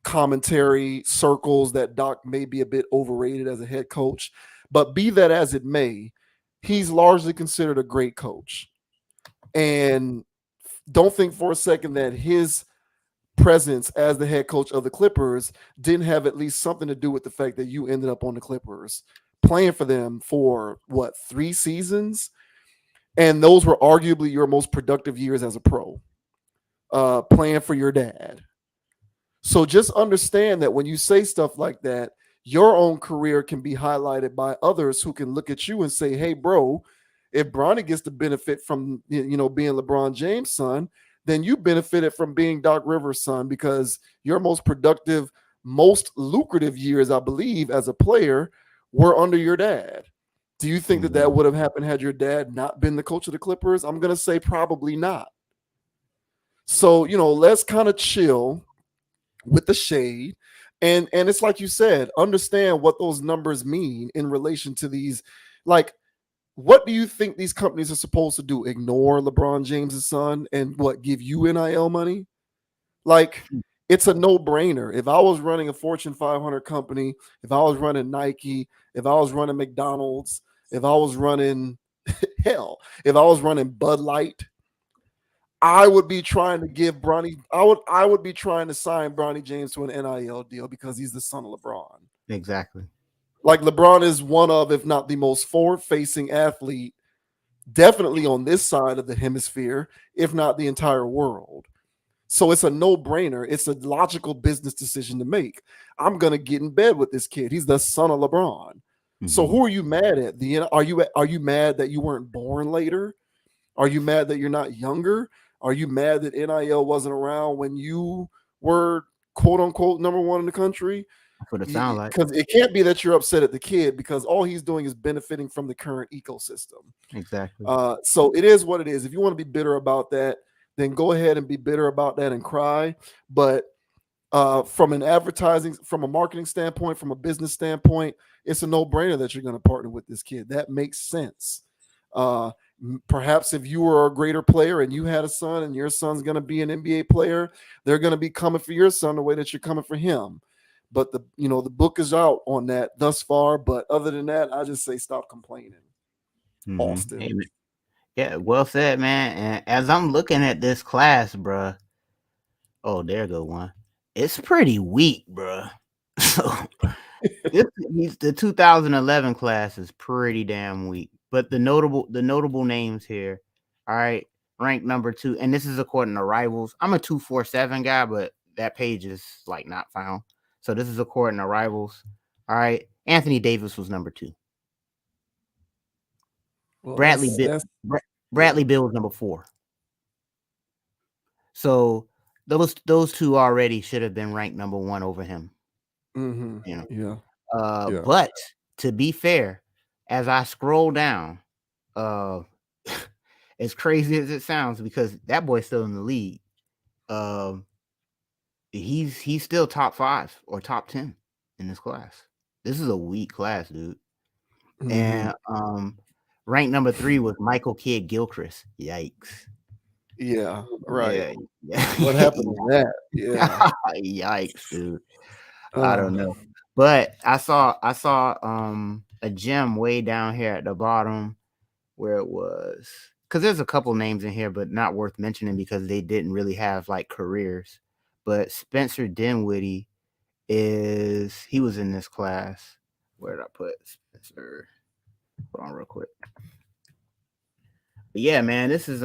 commentary circles that Doc may be a bit overrated as a head coach. But be that as it may, he's largely considered a great coach. And don't think for a second that his presence as the head coach of the Clippers didn't have at least something to do with the fact that you ended up on the Clippers playing for them for 3 seasons. And those were arguably your most productive years as a pro, playing for your dad. So just understand that when you say stuff like that, your own career can be highlighted by others who can look at you and say, hey, bro, if Bronny gets to benefit from, being LeBron James' son, then you benefited from being Doc Rivers' son because your most productive, most lucrative years, I believe, as a player were under your dad. Do you think that that would have happened had your dad not been the coach of the Clippers? I'm going to say probably not. So, let's kind of chill with the shade. And it's like you said, understand what those numbers mean in relation to these. Like, what do you think these companies are supposed to do? Ignore LeBron James's son and what, give you NIL money? Like, it's a no-brainer. If I was running a Fortune 500 company, if I was running Nike, if I was running McDonald's, if I was running hell, if I was running Bud Light, I would be trying to give Bronny. I would be trying to sign Bronny James to an NIL deal because he's the son of LeBron. Exactly. Like, LeBron is one of, if not the most forward-facing athlete, definitely on this side of the hemisphere, if not the entire world. So it's a no-brainer. It's a logical business decision to make. I'm gonna get in bed with this kid. He's the son of LeBron. Mm-hmm. So who are you mad at? Are you mad that you weren't born later? Are you mad that you're not younger? Are you mad that NIL wasn't around when you were quote unquote number one in the country? That's what it sounds like. Because it can't be that you're upset at the kid, because all he's doing is benefiting from the current ecosystem. Exactly. So it is what it is. If you want to be bitter about that, then go ahead and be bitter about that and cry. But from an advertising, from a marketing standpoint, from a business standpoint, it's a no-brainer that you're going to partner with this kid. That makes sense. Perhaps if you were a greater player and you had a son and your son's going to be an NBA player, they're going to be coming for your son the way that you're coming for him. But the book is out on that thus far. But other than that, I just say stop complaining. Mm-hmm. Austin. Amen. Yeah, well said, man. And as I'm looking at this class, bruh, oh, there go one. It's pretty weak, bruh. So the 2011 class is pretty damn weak. But the notable names here, all right, ranked number 2, and this is according to Rivals. I'm a 247 guy, but that page is like not found. So this is according to Rivals. All right, Anthony Davis was number 2. Well, Bradley Beal was number 4. So those two already should have been ranked number 1 over him. Mm-hmm. But to be fair, as I scroll down, as crazy as it sounds, because that boy's still in the league, he's still top 5 or top 10 in this class. This is a weak class, dude. Mm-hmm. And ranked number 3 was Michael Kidd Gilchrist. Yikes. Yeah, right. Yeah. What happened to that? Yeah. Yikes, dude. I don't know. But I saw a gem way down here at the bottom where it was, because there's a couple names in here, but not worth mentioning because they didn't really have like careers. But Spencer Dinwiddie he was in this class. Where did I put Spencer? Hold on real quick. But yeah, man, this is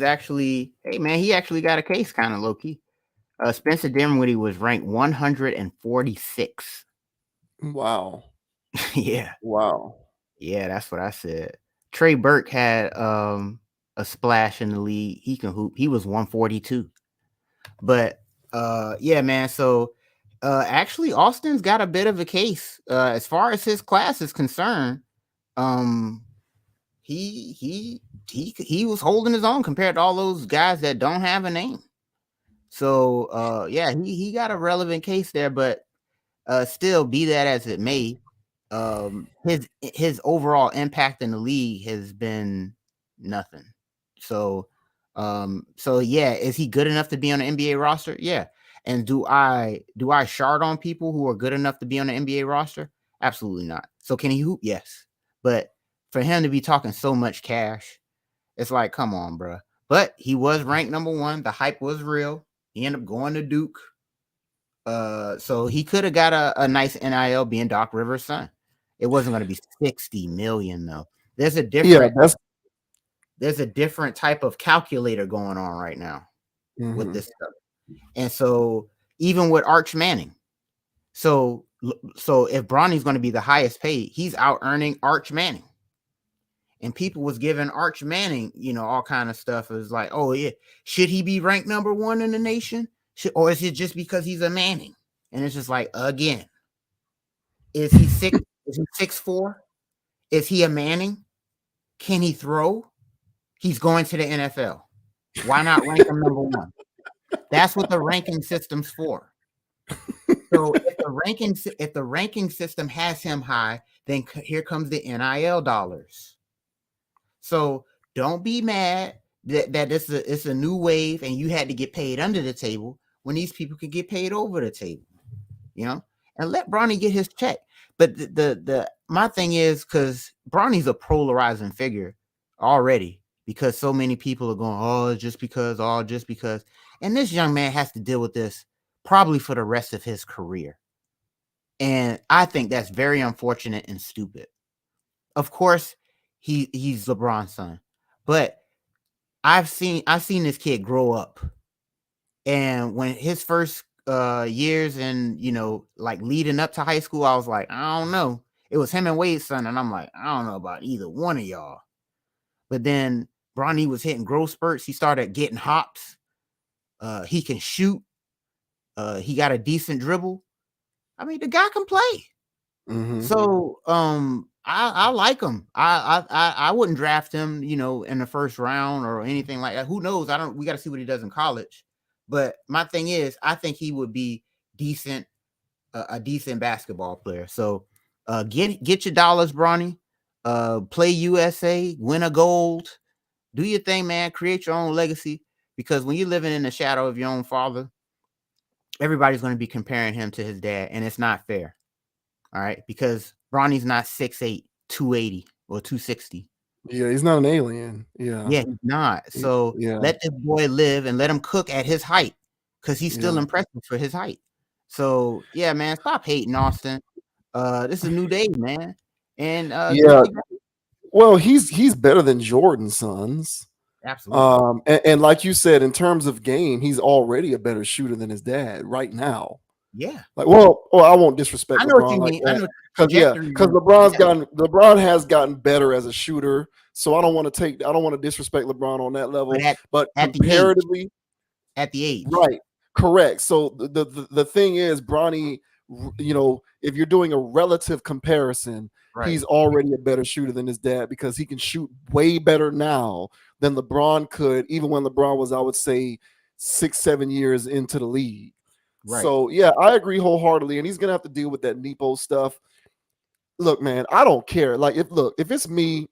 actually, hey man, he actually got a case kind of low key. Spencer Dinwiddie was ranked 146. Wow. Yeah. Wow. Yeah, that's what I said. Trey Burke had a splash in the league. He can hoop. He was 142. But yeah, man. So actually, Austin's got a bit of a case as far as his class is concerned. He was holding his own compared to all those guys that don't have a name. So yeah, he got a relevant case there, but still, be that as it may, his overall impact in the league has been nothing. So yeah, is he good enough to be on the NBA roster? Yeah. And do I shard on people who are good enough to be on the NBA roster? Absolutely not. So can he hoop? Yes. But for him to be talking so much cash, it's like, come on, bro. But he was ranked number 1. The hype was real. He ended up going to Duke. So he could have got a nice NIL being Doc Rivers' son. It wasn't going to be $60 million though. There's a different type of calculator going on right now with this stuff. And so even with Arch Manning, so if Bronny's going to be the highest paid, he's out earning Arch Manning. And people was giving Arch Manning, all kind of stuff. It was like, oh yeah, should he be ranked number 1 in the nation? Or is it just because he's a Manning? And it's just like, again, is he 6'4"? Is he a Manning? Can he throw? He's going to the NFL. Why not rank him number one? That's what the ranking system's for. So if the ranking system has him high, then here comes the NIL dollars. So don't be mad that it's a new wave and you had to get paid under the table when these people could get paid over the table, and let Bronny get his check. But my thing is, because Bronny's a polarizing figure already, because so many people are going, just because, and this young man has to deal with this probably for the rest of his career. And I think that's very unfortunate and stupid. Of course, he's LeBron's son, but I've seen this kid grow up, and when his first years and like leading up to high school, I was like, I don't know. It was him and Wade's son, and I'm like, I don't know about either one of y'all. But then Bronny was hitting growth spurts. He started getting hops. He can shoot. He got a decent dribble. I mean, the guy can play. Mm-hmm. So I like him. I wouldn't draft him, in the first round or anything like that. Who knows? We got to see what he does in college. But my thing is, I think he would be decent, a decent basketball player. So get your dollars, Bronny. Play USA, win a gold, do your thing, man. Create your own legacy. Because when you're living in the shadow of your own father, everybody's going to be comparing him to his dad, and it's not fair. All right, because Bronny's not 6'8", 280 or 260. Yeah, he's not an alien. Yeah, he's not. So let this boy live and let him cook at his height, because he's still impressive for his height. So yeah, man, stop hating, Austin. This is a new day, man. And well, he's better than Jordan's sons. Absolutely. And like you said, in terms of game, he's already a better shooter than his dad right now. Yeah. Like, I won't disrespect LeBron like that, because LeBron has gotten better as a shooter. So I don't want to disrespect LeBron on that level. But comparatively, at the age, right? Correct. So the thing is, Bronny, if you're doing a relative comparison, he's already a better shooter than his dad, because he can shoot way better now than LeBron could, even when LeBron was, I would say, 6-7 years into the league. Right. So yeah, I agree wholeheartedly, and he's gonna have to deal with that nepo stuff. Look, man, I don't care. Like, if it's me,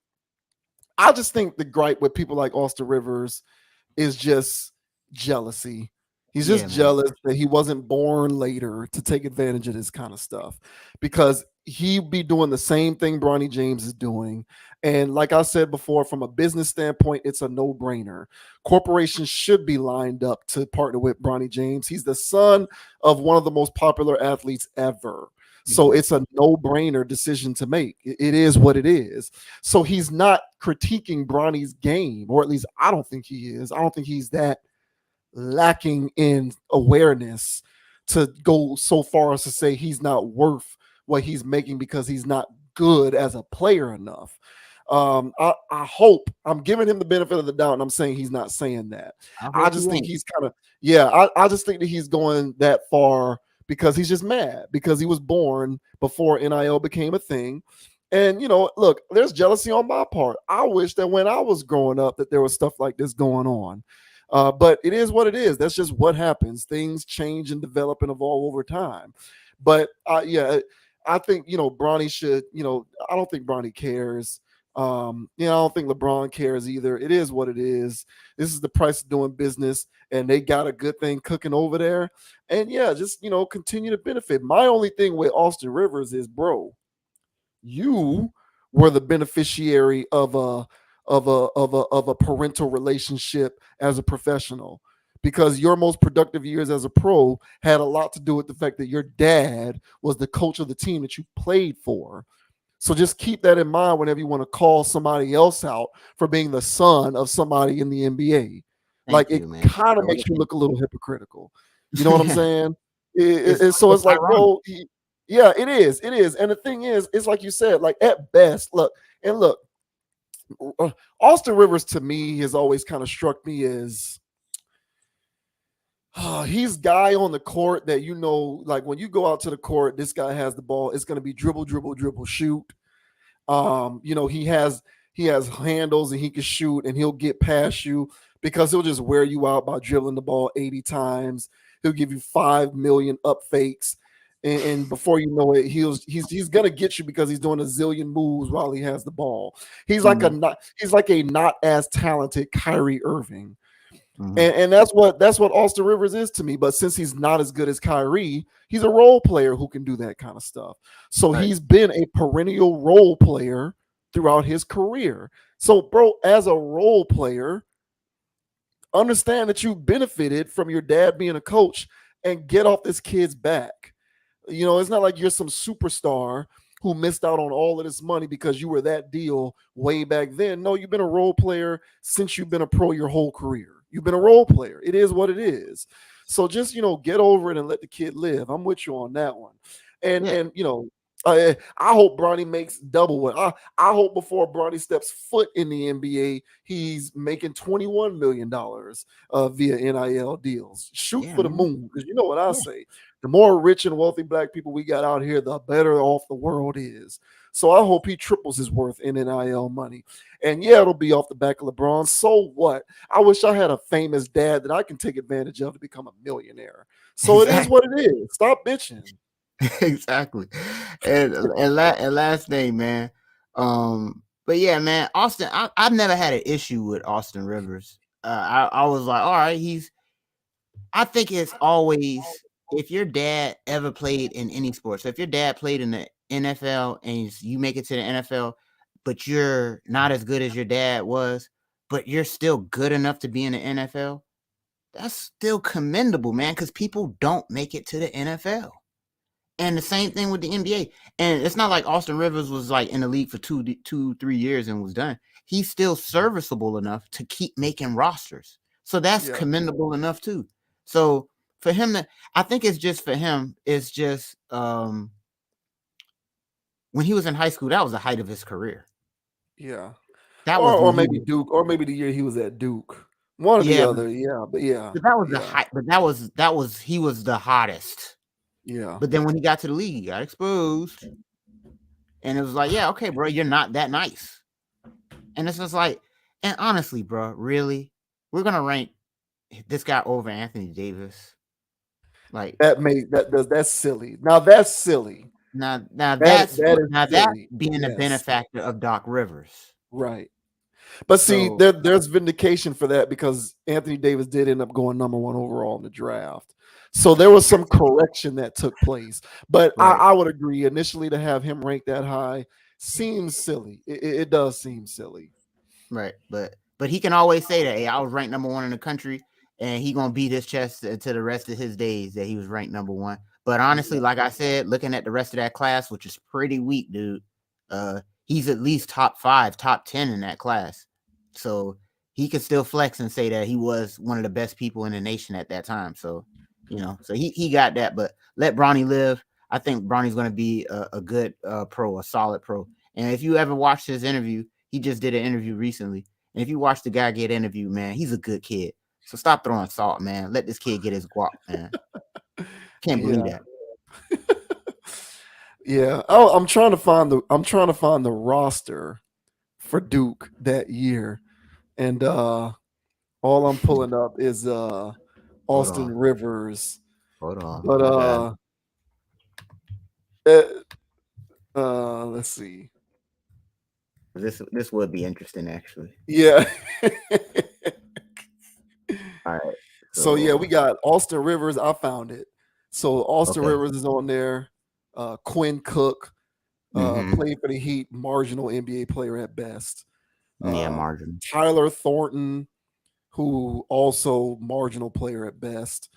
I just think the gripe with people like Austin Rivers is just jealousy. He's just jealous that he wasn't born later to take advantage of this kind of stuff, because he'd be doing the same thing Bronny James is doing. And like I said before, from a business standpoint, it's a no-brainer. Corporations should be lined up to partner with Bronny James. He's the son of one of the most popular athletes ever. So it's a no-brainer decision to make. It is what it is. So he's not critiquing Bronny's game, or at least I don't think he is. I don't think he's that lacking in awareness to go so far as to say he's not worth what he's making because he's not good as a player enough. I hope, I'm giving him the benefit of the doubt, and I'm saying he's not saying that. I just think he's kind of, I just think that he's going that far because he's just mad because he was born before NIL became a thing. And, look, there's jealousy on my part. I wish that when I was growing up that there was stuff like this going on. But it is what it is. That's just what happens. Things change and develop and evolve over time. But I think, Bronny should, I don't think Bronny cares. I don't think LeBron cares either. It is what it is. This is the price of doing business, and they got a good thing cooking over there. And just, continue to benefit. My only thing with Austin Rivers is, bro, you were the beneficiary of a parental relationship as a professional, because your most productive years as a pro had a lot to do with the fact that your dad was the coach of the team that you played for. So just keep that in mind whenever you want to call somebody else out for being the son of somebody in the NBA. It kind of makes you look a little hypocritical. You know what I'm saying? It's like, bro, yeah, it is. It is. And the thing is, it's like you said, like at best, look, Austin Rivers to me has always kind of struck me as he's guy on the court that, like when you go out to the court, this guy has the ball. It's going to be dribble, dribble, dribble, shoot. He has handles and he can shoot and he'll get past you because he'll just wear you out by dribbling the ball 80 times. He'll give you 5 million up fakes. And before you know it, he's gonna get you because he's doing a zillion moves while he has the ball. He's like a not as talented Kyrie Irving. And that's what Austin Rivers is to me. But since he's not as good as Kyrie, he's a role player who can do that kind of stuff. So Right. he's been a perennial role player throughout his career. So, bro, as a role player, understand that you benefited from your dad being a coach and get off this kid's back. It's not like you're some superstar who missed out on all of this money because you were that deal way back then. No, you've been a role player since you've been a pro your whole career. You've been a role player. It is what it is. So just, get over it and let the kid live. I'm with you on that one. And Yeah. and I hope Bronny makes double what I hope before Bronny steps foot in the NBA, he's making $21 million via NIL deals. Shoot Yeah, for the man. moon, because you know what I Yeah. say. The more rich and wealthy black people we got out here, the better off the world is. So I hope he triples his worth in NIL money. And yeah, it'll be off the back of LeBron. So what? I wish I had a famous dad that I can take advantage of to become a millionaire. So it is Exactly. what it is. Stop bitching. Exactly. And last thing, man. But yeah, man, Austin, I've never had an issue with Austin Rivers. I was like, all right, I think it's always, if your dad ever played in any sport. So if your dad played in the NFL and you make it to the NFL, but you're not as good as your dad was, but you're still good enough to be in the NFL, that's still commendable, man, because people don't make it to the NFL. And the same thing with the NBA. And it's not like Austin Rivers was like in the league for 3 years and was done. He's still serviceable enough to keep making rosters. So that's Yeah. commendable enough too. So for him I think it's just for him, it's just when he was in high school, that was the height of his career. Yeah. That Or was or when he maybe was, Duke, or maybe the year he was at Duke. One or the yeah, other. Yeah. But yeah. but that was the Yeah. height, but that was he was the hottest. Yeah. But then when he got to the league, he got exposed. And it was like, yeah, okay, bro, you're not that nice. And it's just like, and honestly, bro, really, we're gonna rank this guy over Anthony Davis. Like That's silly. Now that's silly. now That that's that is silly. being a Yes. benefactor of Doc Rivers. Right. But see, So there's vindication for that because Anthony Davis did end up going number one overall in the draft. So there was some correction that took place. But right. I would agree initially to have him ranked that high seems silly. It does seem silly. Right, but he can always say that, hey, I was ranked number one in the country, and he gonna beat his chest to the rest of his days that he was ranked number one. But honestly, Yeah. like I said, looking at the rest of that class, which is pretty weak, dude, he's at least top 5, top 10 in that class. So he could still flex and say that he was one of the best people in the nation at that time. So so he got that. But let Bronny live. I think Bronny's gonna be a good pro, a solid pro. And if you ever watched his interview, he just did an interview recently. And if you watch the guy get interviewed, man, he's a good kid. So stop throwing salt, man. Let this kid get his guap, man. Can't believe Yeah. that. Yeah. Oh, I'm trying to find the roster for Duke that year. And all I'm pulling up is Hold Austin on. Rivers. Hold on. But I got it. let's see. This would be interesting, actually. Yeah. All right. So yeah, we So got Austin Rivers. I found it. So Austin okay. Rivers is on there. Quinn Cook Mm-hmm. played for the Heat, marginal NBA player at best. Yeah, Uh, margin. Tyler Thornton, who also marginal player at best.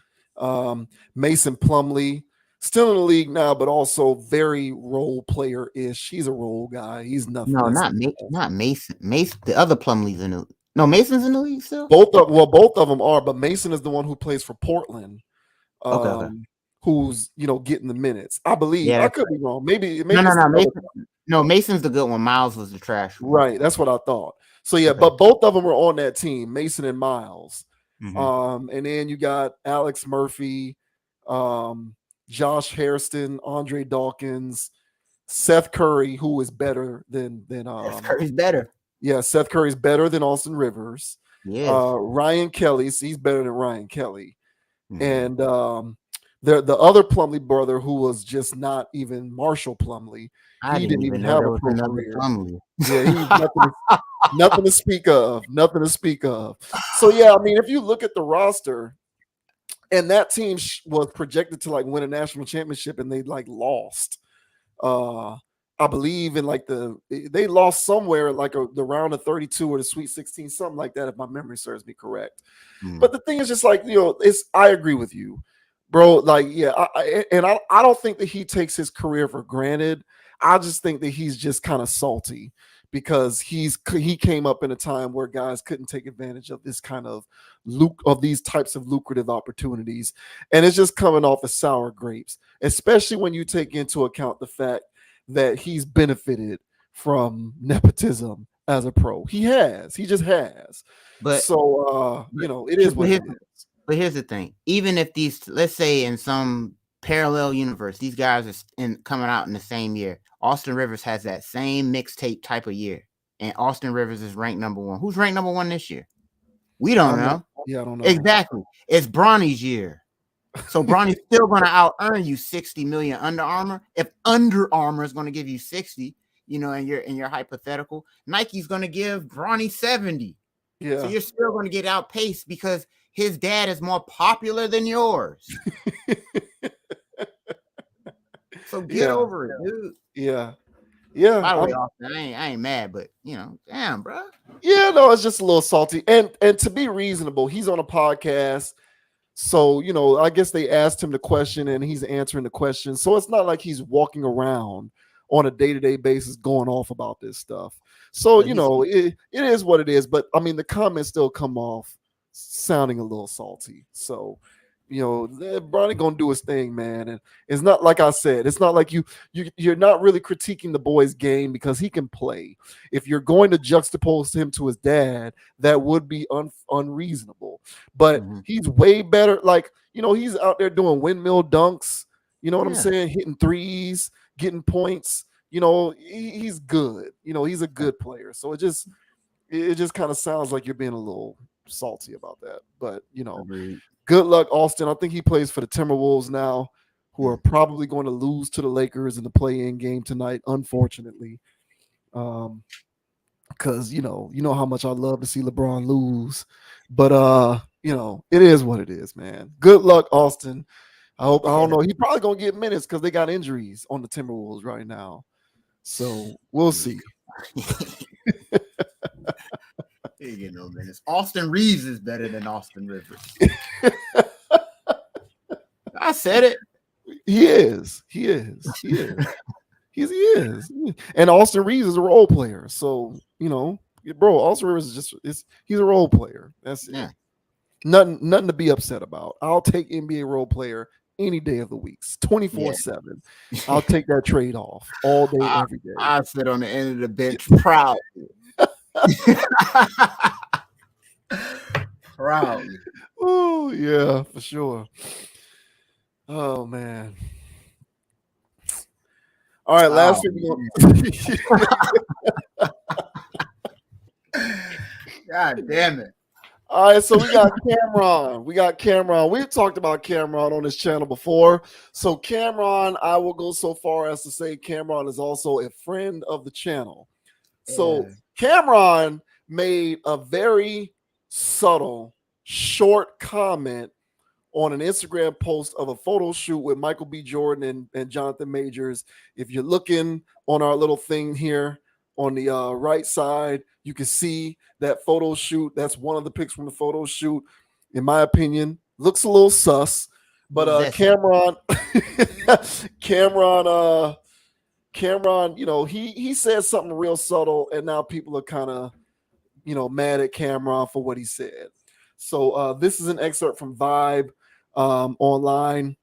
Mason Plumlee, still in the league now, but also very role player ish. He's a role guy. He's nothing. No, That's not Mason. Mason, the other Plumlee's in the. No, Mason's in the league still. both of them are, but Mason is the one who plays for Portland. Okay. Who's getting the minutes. I believe. Yeah, I that's could be wrong. Maybe no, it's no. the other. Mason. No, Mason's the good one. Miles was the trash one. Right. That's what I thought. So yeah, Okay. but both of them were on that team, Mason and Miles. Mm-hmm. And then you got Alex Murphy, Josh Hairston, Andre Dawkins, Seth Curry, who is better than Curry's better. yeah, Seth Curry's better than Austin Rivers. Yes. Ryan Kelly, so he's better than Ryan Kelly. Mhm. And the other Plumlee brother, who was just not even Marshall Plumlee, I he didn't didn't even even know have there a was pro another career. Plumlee. Yeah, he's nothing to speak of. Nothing to speak of. So yeah, I mean, if you look at the roster, and that team was projected to like win a national championship, and they like lost. Uh, I believe in like they lost somewhere like the round of 32 or the Sweet 16, something like that, if my memory serves me correct. But the thing is just like, I agree with you, bro. Like, yeah, I don't think that he takes his career for granted. I just think that he's just kind of salty because he came up in a time where guys couldn't take advantage of this kind of these types of lucrative opportunities, and it's just coming off as sour grapes, especially when you take into account the fact that he's benefited from nepotism as a pro. He just has. But, So it is what it is. But here's the thing: even if these, let's say, in some parallel universe, these guys are coming out in the same year. Austin Rivers has that same mixtape type of year, and Austin Rivers is ranked number one. Who's ranked number one this year? We don't know. I don't know. Exactly. It's Bronny's year. So Bronny's still going to out earn you 60 million Under Armour. If Under Armour is going to give you 60, in your hypothetical, Nike's going to give Bronny 70. Yeah. So you're still going to get outpaced because his dad is more popular than yours. So get over it, dude. Yeah. Yeah. By the way, Austin, I ain't mad, but damn, bro. Yeah, no, it's just a little salty. And to be reasonable, he's on a podcast. So, I guess they asked him the question and he's answering the question. So it's not like he's walking around on a day-to-day basis going off about this stuff. So, it is what it is. But I mean, the comments still come off sounding a little salty. So, Bronny gonna do his thing, man. And it's not like I said, it's not like you're not really critiquing the boy's game because he can play. If you're going to juxtapose him to his dad, that would be unreasonable. But he's way better. Like, he's out there doing windmill dunks. You know what I'm saying? Hitting threes, getting points. He's good. He's a good player. So it just kind of sounds like you're being a little salty about that. But Agreed. Good luck, Austin. I think he plays for the Timberwolves now, who are probably going to lose to the Lakers in the play-in game tonight, unfortunately. Because you know how much I love to see LeBron lose. But it is what it is, man. Good luck, Austin. I don't know. He's probably gonna get minutes because they got injuries on the Timberwolves right now. So we'll see. He get no minutes. Austin Reeves is better than Austin Rivers. I said it. He is. He is. And Austin Reeves is a role player. So, bro, Austin Rivers he's a role player. That's it. Nothing to be upset about. I'll take NBA role player any day of the week, 24/7. I'll take that trade off all day, every day. I sit on the end of the bench proud. Proudly. Oh, yeah, for sure. Oh, man. All right, last thing. God damn it. All right, so we got Cameron. We've talked about Cameron on this channel before. So Cameron, I will go so far as to say Cameron is also a friend of the channel. So Cameron made a very subtle, short comment on an Instagram post of a photo shoot with Michael B. Jordan and Jonathan Majors. If you're looking on our little thing here on the right side, you can see that photo shoot. That's one of the pics from the photo shoot. In my opinion, looks a little sus. But Cameron, he said something real subtle, and now people are kind of, mad at Cameron for what he said. So this is an excerpt from Vibe online.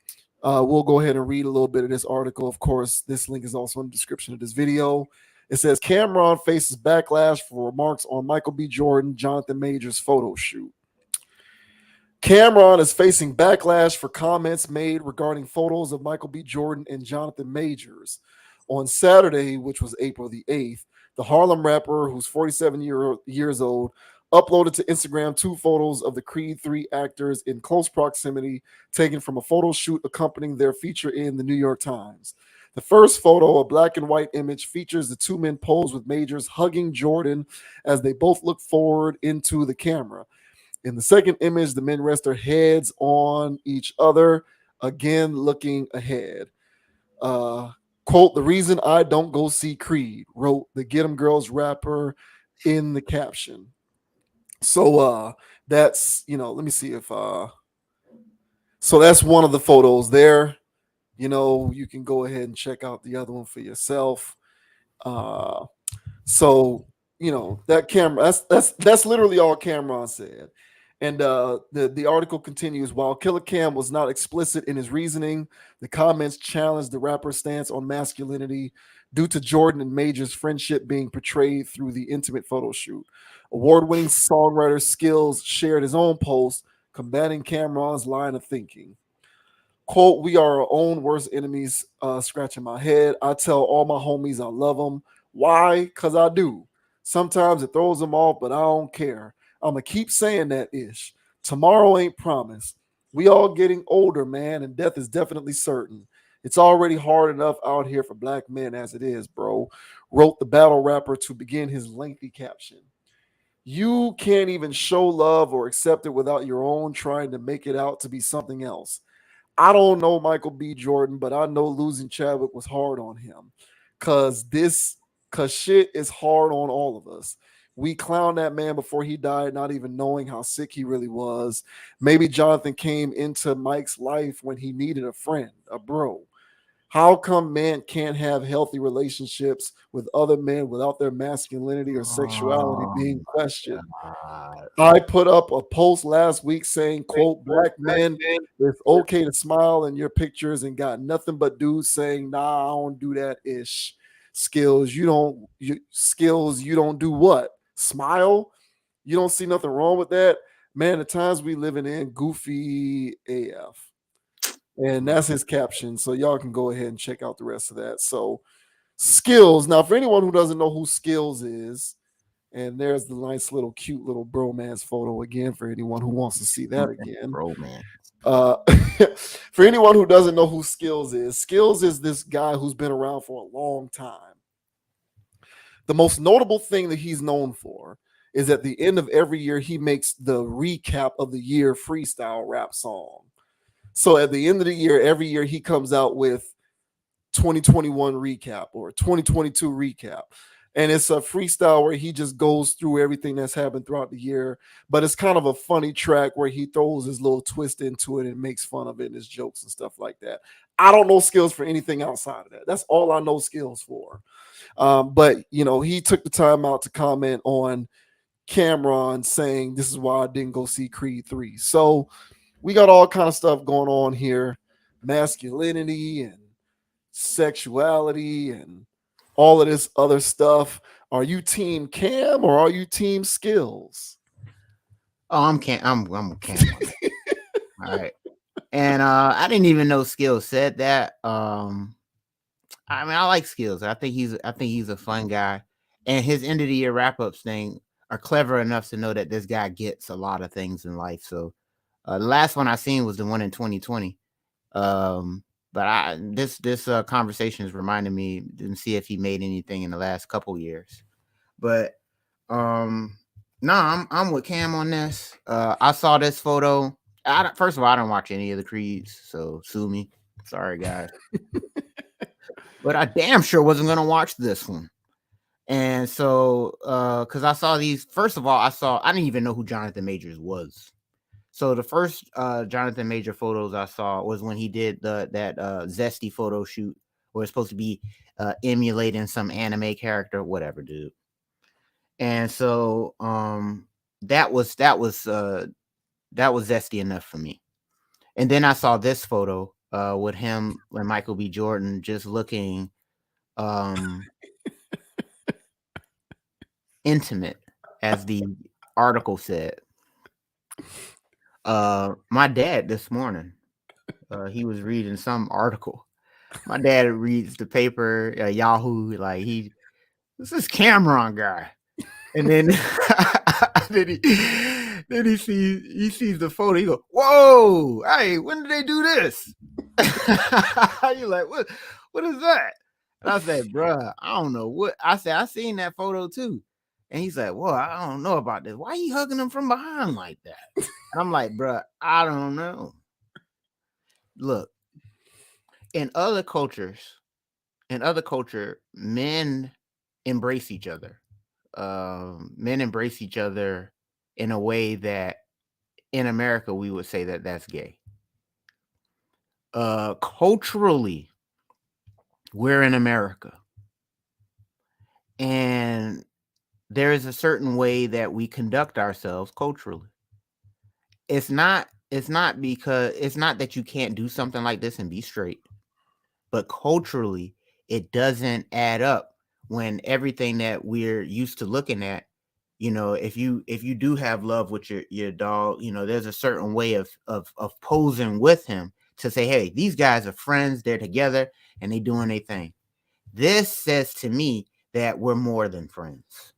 We'll go ahead and read a little bit of this article. Of course, this link is also in the description of this video. It says Cameron faces backlash for remarks on Michael B. Jordan, Jonathan Majors photo shoot. Cameron is facing backlash for comments made regarding photos of Michael B. Jordan and Jonathan Majors. On Saturday, which was April the 8th, the Harlem rapper, who's 47 years old, uploaded to Instagram 2 photos of the Creed 3 actors in close proximity, taken from a photo shoot accompanying their feature in the New York Times. The first photo, a black and white image, features the two men posed with Majors hugging Jordan as they both look forward into the camera. In the second image, the men rest their heads on each other, again looking ahead. Uh, Quote, "The reason I don't go see Creed," wrote the Get 'em Girls rapper in the caption. So that's, let me see if so that's one of the photos there. You can go ahead and check out the other one for yourself. Uh so that camera, that's literally all Cameron said. And the article continues: while Killer Cam was not explicit in his reasoning, the comments challenged the rapper's stance on masculinity due to Jordan and Major's friendship being portrayed through the intimate photo shoot. Award-winning songwriter Skills shared his own post combating Cameron's line of thinking. Quote, "We are our own worst enemies," scratching my head. "I tell all my homies I love them. Why? Because I do. Sometimes it throws them off, but I don't care. I'm going to keep saying that ish. Tomorrow ain't promised. We all getting older, man, and death is definitely certain. It's already hard enough out here for black men as it is, bro," wrote the battle rapper to begin his lengthy caption. "You can't even show love or accept it without your own trying to make it out to be something else. I don't know Michael B. Jordan, but I know losing Chadwick was hard on him. Cause shit is hard on all of us. We clowned that man before he died, not even knowing how sick he really was. Maybe Jonathan came into Mike's life when he needed a friend, a bro. How come men can't have healthy relationships with other men without their masculinity or sexuality Oh being my questioned? God. I put up a post last week saying, quote, black men, it's okay to smile in your pictures, and got nothing but dudes saying, nah, I don't do that ish. Skills, you don't do what? Smile? You don't see nothing wrong with that? Man, the times we living in, goofy AF. And that's his caption. So y'all can go ahead and check out the rest of that. So Skills. Now, for anyone who doesn't know who Skills is, and there's the nice little cute little bromance photo again for anyone who wants to see that again. Bro, man. Uh, for anyone who doesn't know who Skills is this guy who's been around for a long time. The most notable thing that he's known for is at the end of every year, he makes the recap of the year freestyle rap song. So at the end of the year, every year he comes out with 2021 recap or 2022 recap. And it's a freestyle where he just goes through everything that's happened throughout the year. But it's kind of a funny track where he throws his little twist into it and makes fun of it and his jokes and stuff like that. I don't know Skills for anything outside of that. That's all I know Skills for. But, he took the time out to comment on Cameron saying, "This is why I didn't go see Creed 3. So we got all kind of stuff going on here. Masculinity and sexuality and all of this other stuff. Are you team Cam or are you team Skills?" Oh, I'm Cam on that. All right. And I didn't even know Skills said that. I mean, I like Skills. I think he's a fun guy. And his end of the year wrap ups thing are clever enough to know that this guy gets a lot of things in life. So the last one I seen was the one in 2020. But this conversation is reminding me to see if he made anything in the last couple years. But I'm with Cam on this. I saw this photo. First of all, I don't watch any of the Creeds, so sue me. Sorry, guys. But I damn sure wasn't gonna watch this one. And so, because I saw these, first of all, I didn't even know who Jonathan Majors was. So the first Jonathan Major photos I saw was when he did that zesty photo shoot where it's supposed to be emulating some anime character, whatever, dude. And so that was zesty enough for me. And then I saw this photo with him and Michael B. Jordan just looking intimate, as the article said. My dad this morning, he was reading some article, My dad reads the paper, Yahoo, like this is Cameron guy. And then then he sees the photo. He go, "Whoa, hey, when did they do this?" You're like, what is that? And I said, "Bruh, I don't know what." I said, "I seen that photo too." And he's like, "Well, I don't know about this. Why you hugging him from behind like that?" And I'm like, "Bruh, I don't know." Look, in other cultures, men embrace each other. Men embrace each other in a way that in America we would say that that's gay. Culturally, we're in America, and there is a certain way that we conduct ourselves culturally. It's not that you can't do something like this and be straight, but culturally it doesn't add up when everything that we're used to looking at, if you do have love with your dog, there's a certain way of posing with him to say, hey, these guys are friends, they're together, and they doing their thing. This says to me that we're more than friends.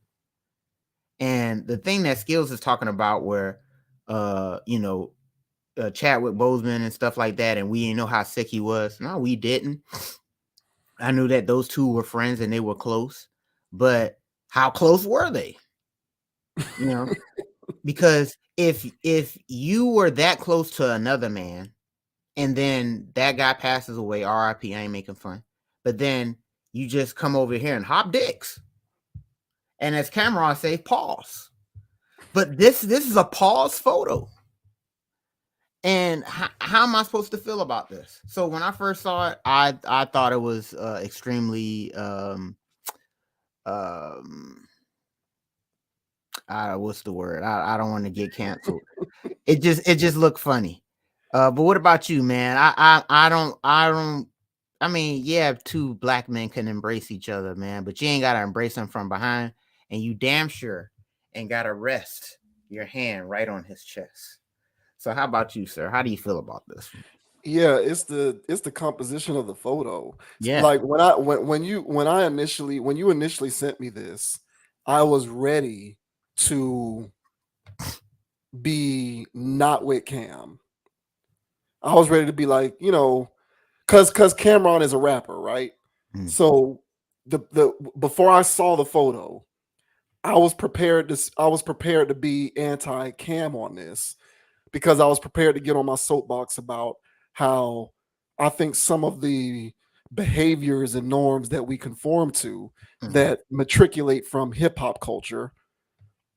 And the thing that Skills is talking about, where Chadwick Boseman and stuff like that, and we didn't know how sick he was. No, we didn't. I knew that those two were friends and they were close, but how close were they? Because if you were that close to another man and then that guy passes away, RIP, I ain't making fun, but then you just come over here and hop dicks, and as Cameron say, pause. But this is a pause photo. And how am I supposed to feel about this? So when I first saw it, I thought it was extremely what's the word? I don't want to get canceled. It just looked funny. But what about you, man? I mean, yeah, two black men can embrace each other, man, but you ain't gotta embrace them from behind, and you damn sure ain't gotta rest your hand right on his chest. So how about you, sir? How do you feel about this? Yeah, it's the composition of the photo. Yeah. Like when you initially sent me this, I was ready to be not with Cam. I was ready to be like, cuz Cameron is a rapper, right? Mm. So the before I saw the photo, I was prepared to be anti Cam on this, because I was prepared to get on my soapbox about how I think some of the behaviors and norms that we conform to, Mm. that matriculate from hip hop culture,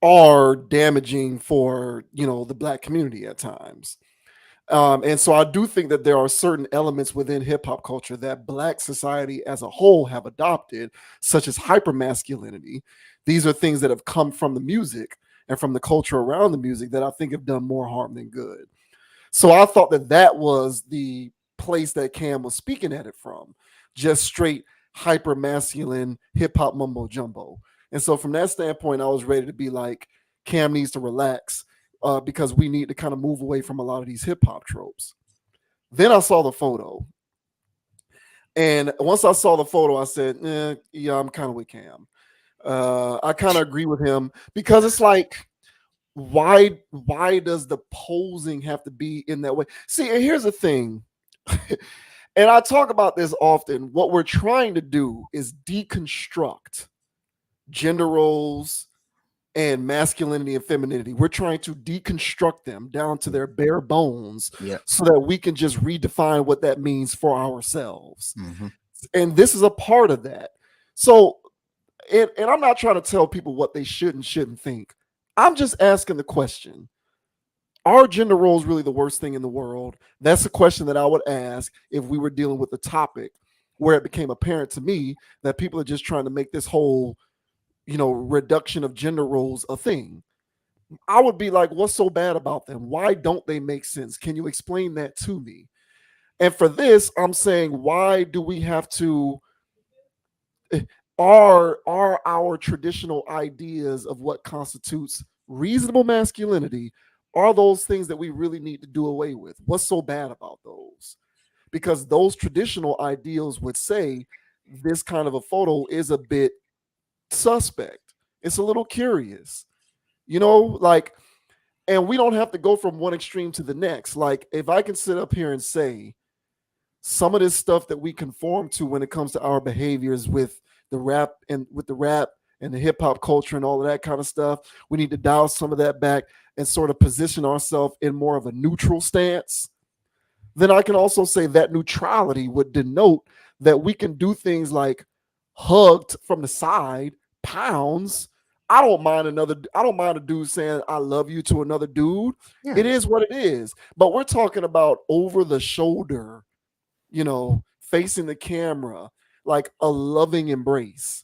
are damaging for the black community at times. And so I do think that there are certain elements within hip hop culture that black society as a whole have adopted, such as hypermasculinity. These are things that have come from the music and from the culture around the music that I think have done more harm than good. So I thought that that was the place that Cam was speaking at it from, just straight hyper masculine hip hop mumbo jumbo. And so from that standpoint, I was ready to be like, Cam needs to relax, because we need to kind of move away from a lot of these hip hop tropes. Then I saw the photo. And once I saw the photo, I said, yeah, I'm kind of with Cam. I kind of agree with him, because it's like, why does the posing have to be in that way? See, and here's the thing, and I talk about this often. What we're trying to do is deconstruct gender roles and masculinity and femininity. We're trying to deconstruct them down to their bare bones, Yeah. so that we can just redefine what that means for ourselves. Mm-hmm. And this is a part of that. So, and I'm not trying to tell people what they should and shouldn't think. I'm just asking the question: are gender roles really the worst thing in the world? That's a question that I would ask if we were dealing with a topic where it became apparent to me that people are just trying to make this whole, reduction of gender roles a thing. I would be like, what's so bad about them? Why don't they make sense? Can you explain that to me? And for this, I'm saying, why do we have to? Are our traditional ideas of what constitutes reasonable masculinity, are those things that we really need to do away with? What's so bad about those? because those traditional ideals would say this kind of a photo is a bit suspect. It's a little curious, like, and we don't have to go from one extreme to the next. Like, if I can sit up here and say some of this stuff that we conform to when it comes to our behaviors with the rap and the hip hop culture and all of that kind of stuff, we need to dial some of that back and sort of position ourselves in more of a neutral stance. Then I can also say that neutrality would denote that we can do things like hugged from the side, pounds. I don't mind a dude saying I love you to another dude. Yeah. It is what it is. But we're talking about over the shoulder, facing the camera, like a loving embrace.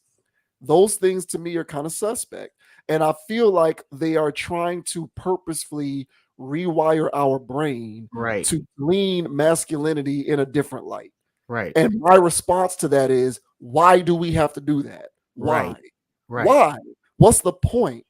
Those things to me are kind of suspect. And I feel like they are trying to purposefully rewire our brain Right. to glean masculinity in a different light. Right. And my response to that is, why do we have to do that? Why? Right. Why? What's the point?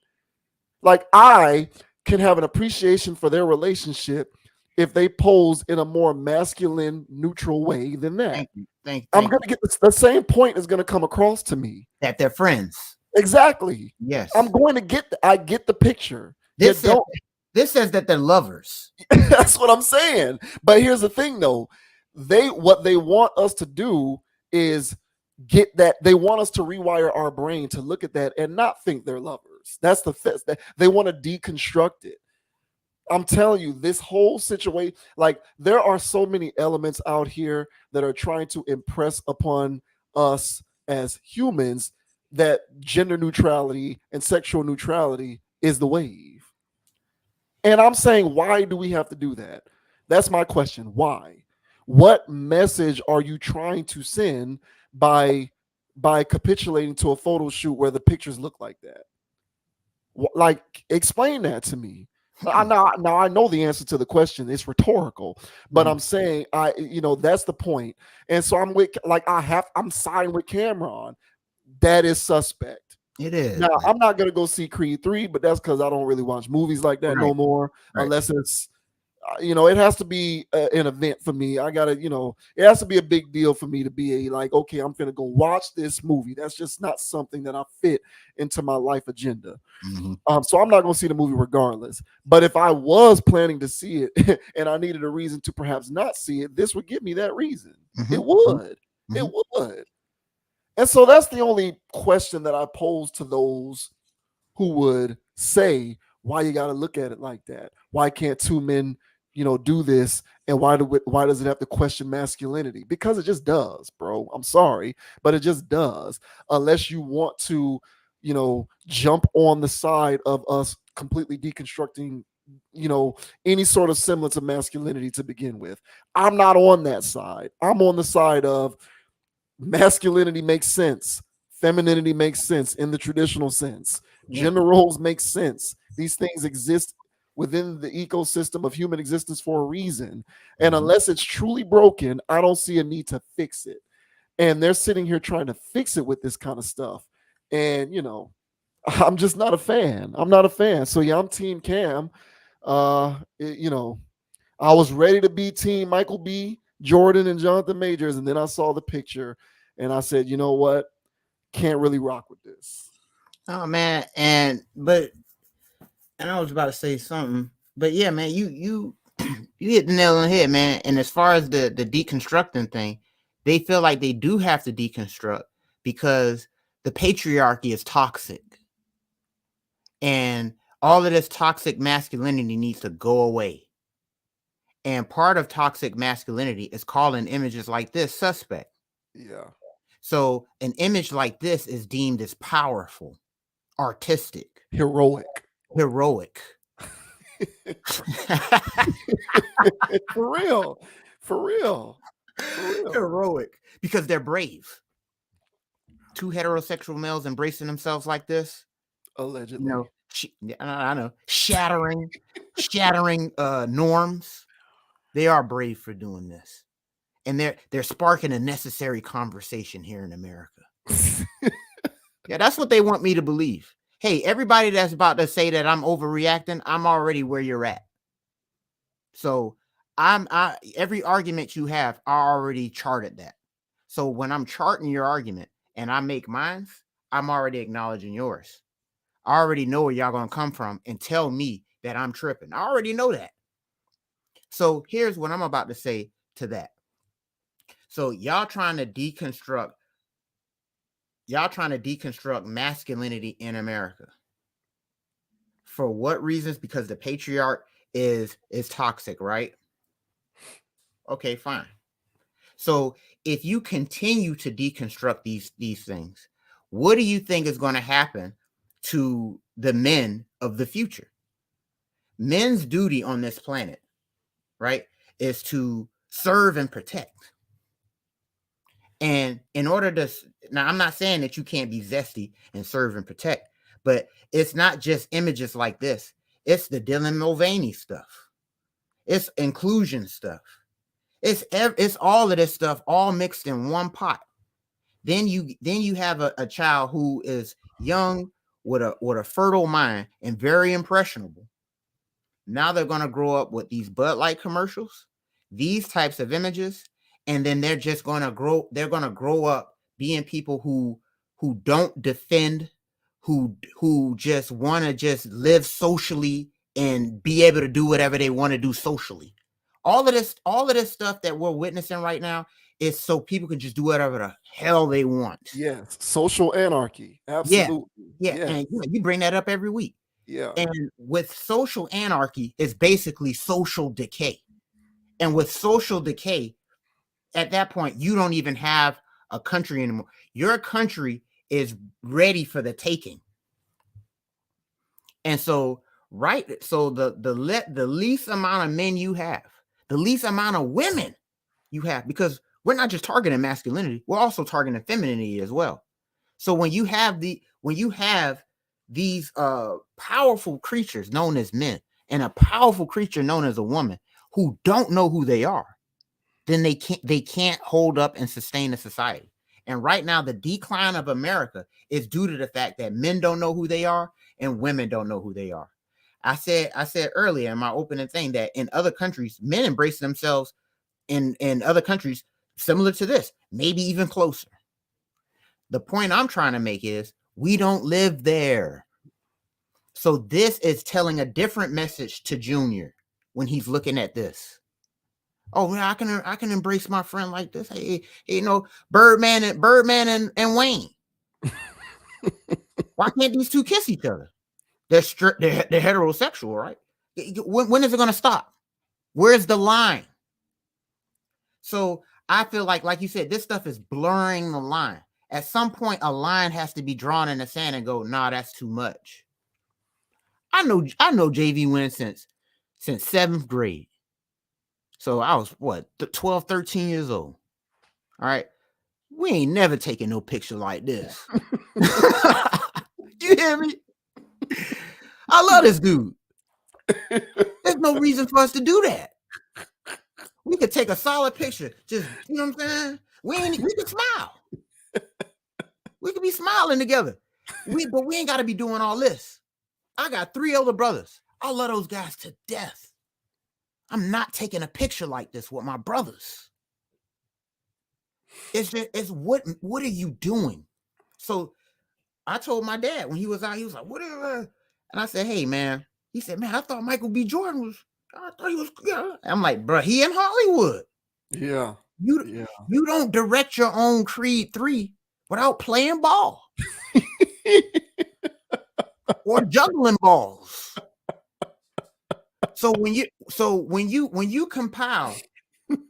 Like, I can have an appreciation for their relationship if they pose in a more masculine, neutral way than that. Thank you. I'm going to get the same point is going to come across to me. That they're friends. Exactly. Yes. I'm going to I get the picture. This says that they're lovers. That's what I'm saying. But here's the thing, though. What they want us to do is get that. They want us to rewire our brain to look at that and not think they're lovers. That's they want to deconstruct it. I'm telling you, this whole situation, like, there are so many elements out here that are trying to impress upon us as humans that gender neutrality and sexual neutrality is the wave. And I'm saying, why do we have to do that? That's my question. Why? What message are you trying to send by capitulating to a photo shoot where the pictures look like that? Like, explain that to me. Now I know the answer to the question. It's rhetorical, but I'm saying that's the point. And so I'm siding with Cameron. That is suspect. It is. Now, I'm not gonna go see Creed 3, but that's because I don't really watch movies like that no more, unless it's it has to be an event for me. I gotta, it has to be a big deal for me to be like, okay, I'm gonna go watch this movie. That's just not something that I fit into my life agenda. Mm-hmm. So I'm not gonna see the movie regardless. But if I was planning to see it and I needed a reason to perhaps not see it, this would give me that reason. Mm-hmm. It would. Mm-hmm. It would. And so that's the only question that I pose to those who would say, why you got to look at it like that? Why can't two men, do this? And why does it have to question masculinity? Because it just does, bro. I'm sorry, but it just does. Unless you want to, jump on the side of us completely deconstructing, any sort of semblance of masculinity to begin with. I'm not on that side. I'm on the side of masculinity makes sense. Femininity makes sense in the traditional sense. Gender roles make sense. These things exist within the ecosystem of human existence for a reason. And unless it's truly broken, I don't see a need to fix it. And they're sitting here trying to fix it with this kind of stuff. And, I'm just not a fan. I'm not a fan. So yeah, I'm Team Cam. I was ready to be Team Michael B, Jordan, and Jonathan Majors. And then I saw the picture and I said, you know what? Can't really rock with this. Oh man, and I was about to say something, but yeah, man, you hit the nail on the head, man. And as far as the deconstructing thing, they feel like they do have to deconstruct because the patriarchy is toxic, and all of this toxic masculinity needs to go away. And part of toxic masculinity is calling images like this suspect. Yeah. So an image like this is deemed as powerful, artistic, heroic. For real. Heroic, because they're brave. Two heterosexual males embracing themselves like this, allegedly. I know, shattering norms. They are brave for doing this, and they're sparking a necessary conversation here in America. Yeah, that's what they want me to believe. Hey, everybody that's about to say that I'm overreacting, I'm already where you're at. So every argument you have, I already charted that. So when I'm charting your argument and I make mine, I'm already acknowledging yours. I already know where y'all gonna come from and tell me that I'm tripping. I already know that. So here's what I'm about to say to that. So y'all trying to deconstruct masculinity in America. For what reasons? Because the patriarch is toxic, right? Okay, fine. So if you continue to deconstruct these things, what do you think is going to happen to the men of the future? Men's duty on this planet, right, is to serve and protect. And in order to, now I'm not saying that you can't be zesty and serve and protect, but it's not just images like this. It's the Dylan Mulvaney stuff. It's inclusion stuff. It's all of this stuff all mixed in one pot. Then you have a child who is young with a fertile mind and very impressionable. Now they're going to grow up with these Bud Light commercials, these types of images, and then they're just going to grow. They're going to grow up being people who don't defend, who just want to just live socially and be able to do whatever they want to do socially. All of this stuff that we're witnessing right now is so people can just do whatever the hell they want. Yes, social anarchy. Absolutely. Yeah. And you bring that up every week. Yeah. And with social anarchy, it's basically social decay. And with social decay, at that point, you don't even have a country anymore. Your country is ready for the taking. And so, right, so the least amount of men you have, the least amount of women you have, because we're not just targeting masculinity, we're also targeting femininity as well. So when you have these powerful creatures known as men and a powerful creature known as a woman who don't know who they are, then they can't hold up and sustain a society. And right now, the decline of America is due to the fact that men don't know who they are and women don't know who they are. I said earlier in my opening thing that in other countries, men embrace themselves in other countries similar to this, maybe even closer. The point I'm trying to make is we don't live there. So this is telling a different message to Junior when he's looking at this. Oh, I can embrace my friend like this. Hey, Birdman and Wayne. Why can't these two kiss each other? They're heterosexual, right? When is it going to stop? Where's the line? So I feel like you said, this stuff is blurring the line. At some point, a line has to be drawn in the sand and go, nah, that's too much. I know JV went since 7th grade. So I was 12, 13 years old. All right. We ain't never taken no picture like this. You hear me? I love this dude. There's no reason for us to do that. We could take a solid picture. Just, you know what I'm saying? We could smile. We could be smiling together. But we ain't got to be doing all this. I got 3 older brothers. I love those guys to death. I'm not taking a picture like this with my brothers. It's what are you doing? So I told my dad when he was out, he was like, what is and I said, hey, man. He said, man, I thought Michael B. Jordan was, I thought he was, yeah. I'm like, bro, he in Hollywood. Yeah. You don't direct your own Creed 3 without playing ball. Or juggling balls. So when you compile,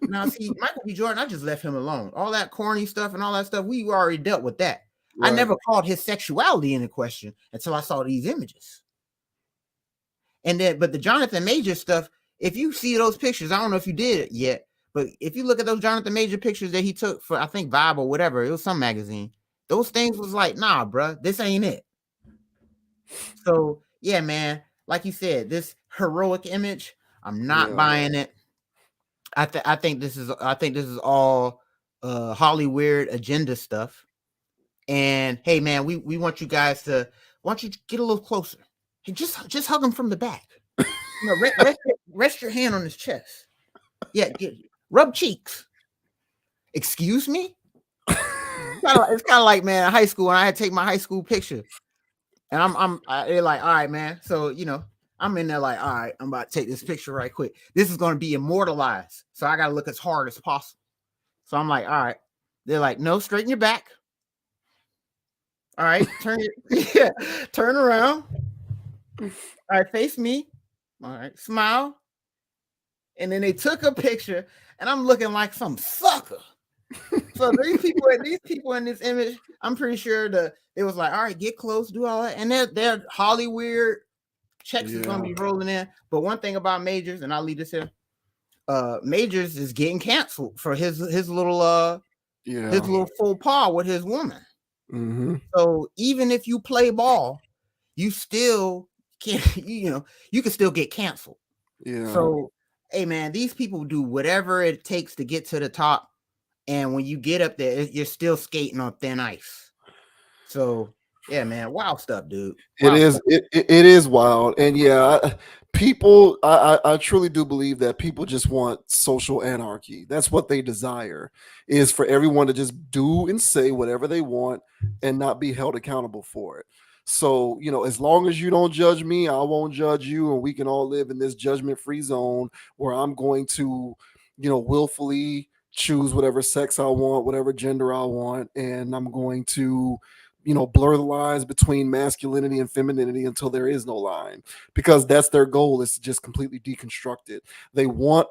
now see, Michael B. Jordan, I just left him alone. All that corny stuff and all that stuff, we already dealt with that. Right. I never called his sexuality into question until I saw these images. And then, but the Jonathan Major stuff, if you see those pictures, I don't know if you did it yet, but if you look at those Jonathan Major pictures that he took for, I think, Vibe or whatever, it was some magazine, those things was like, nah, bro, this ain't it. So yeah, man, like you said, this heroic image, I'm not buying it. I think this is all Hollywood agenda stuff. And hey, man, we want you guys to get a little closer. Hey, just hug him from the back. Rest your hand on his chest. Yeah, rub cheeks. Excuse me? It's kind of like, man, high school, and I had to take my high school picture. And they're like, all right, man. So, I'm in there like, all right, I'm about to take this picture right quick. This is going to be immortalized. So I got to look as hard as possible. So I'm like, all right. They're like, no, straighten your back. All right, turn around. All right, face me. All right, smile. And then they took a picture, and I'm looking like some sucker. So these people in this image, I'm pretty sure it was like, all right, get close, do all that, and they're Hollywood checks is gonna be rolling in. But one thing about Majors, and I'll leave this here, Majors is getting canceled for his little faux pas with his woman. Mm-hmm. So even if you play ball, you still can't, you can still get canceled. Yeah. So, hey man, these people do whatever it takes to get to the top. And when you get up there, you're still skating on thin ice. So, yeah, man, wild stuff, dude. It is wild. And yeah, people, I truly do believe that people just want social anarchy. That's what they desire, is for everyone to just do and say whatever they want and not be held accountable for it. So, as long as you don't judge me, I won't judge you. And we can all live in this judgment-free zone where I'm going to, willfully choose whatever sex I want, whatever gender I want. And I'm going to, blur the lines between masculinity and femininity until there is no line, because that's their goal, is to just completely deconstruct it. They want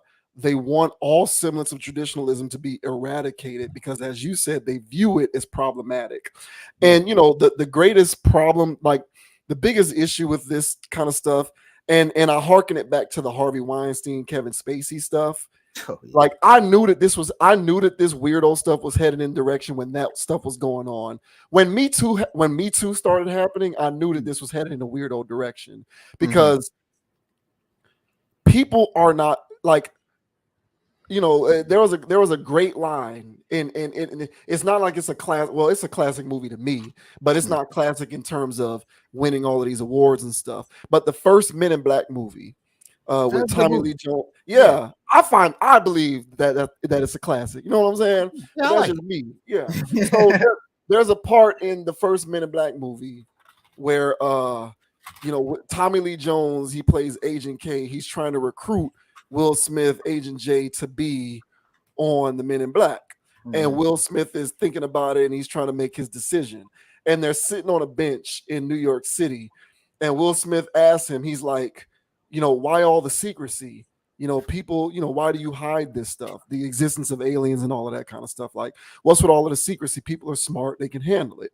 all semblance of traditionalism to be eradicated because, as you said, they view it as problematic. And the greatest problem, like the biggest issue with this kind of stuff, and I hearken it back to the Harvey Weinstein, Kevin Spacey stuff. Oh, yeah. Like I knew that this weirdo stuff was headed in direction when that stuff was going on. When Me Too started happening, I knew that this was headed in a weirdo direction, because people are not like, there was a great line in it's not like it's a class. Well, it's a classic movie to me, but it's not classic in terms of winning all of these awards and stuff. But the first Men in Black movie, with Tommy Lee Jones. Yeah, I believe that it's a classic. You know what I'm saying? Yeah, that's just me. Yeah. So there's a part in the first Men in Black movie where Tommy Lee Jones, he plays Agent K. He's trying to recruit Will Smith, Agent J, to be on the Men in Black. And Will Smith is thinking about it, and he's trying to make his decision. And they're sitting on a bench in New York City, and Will Smith asks him, he's like, why all the secrecy? People, why do you hide this stuff? The existence of aliens and all of that kind of stuff. Like, what's with all of the secrecy? People are smart. They can handle it.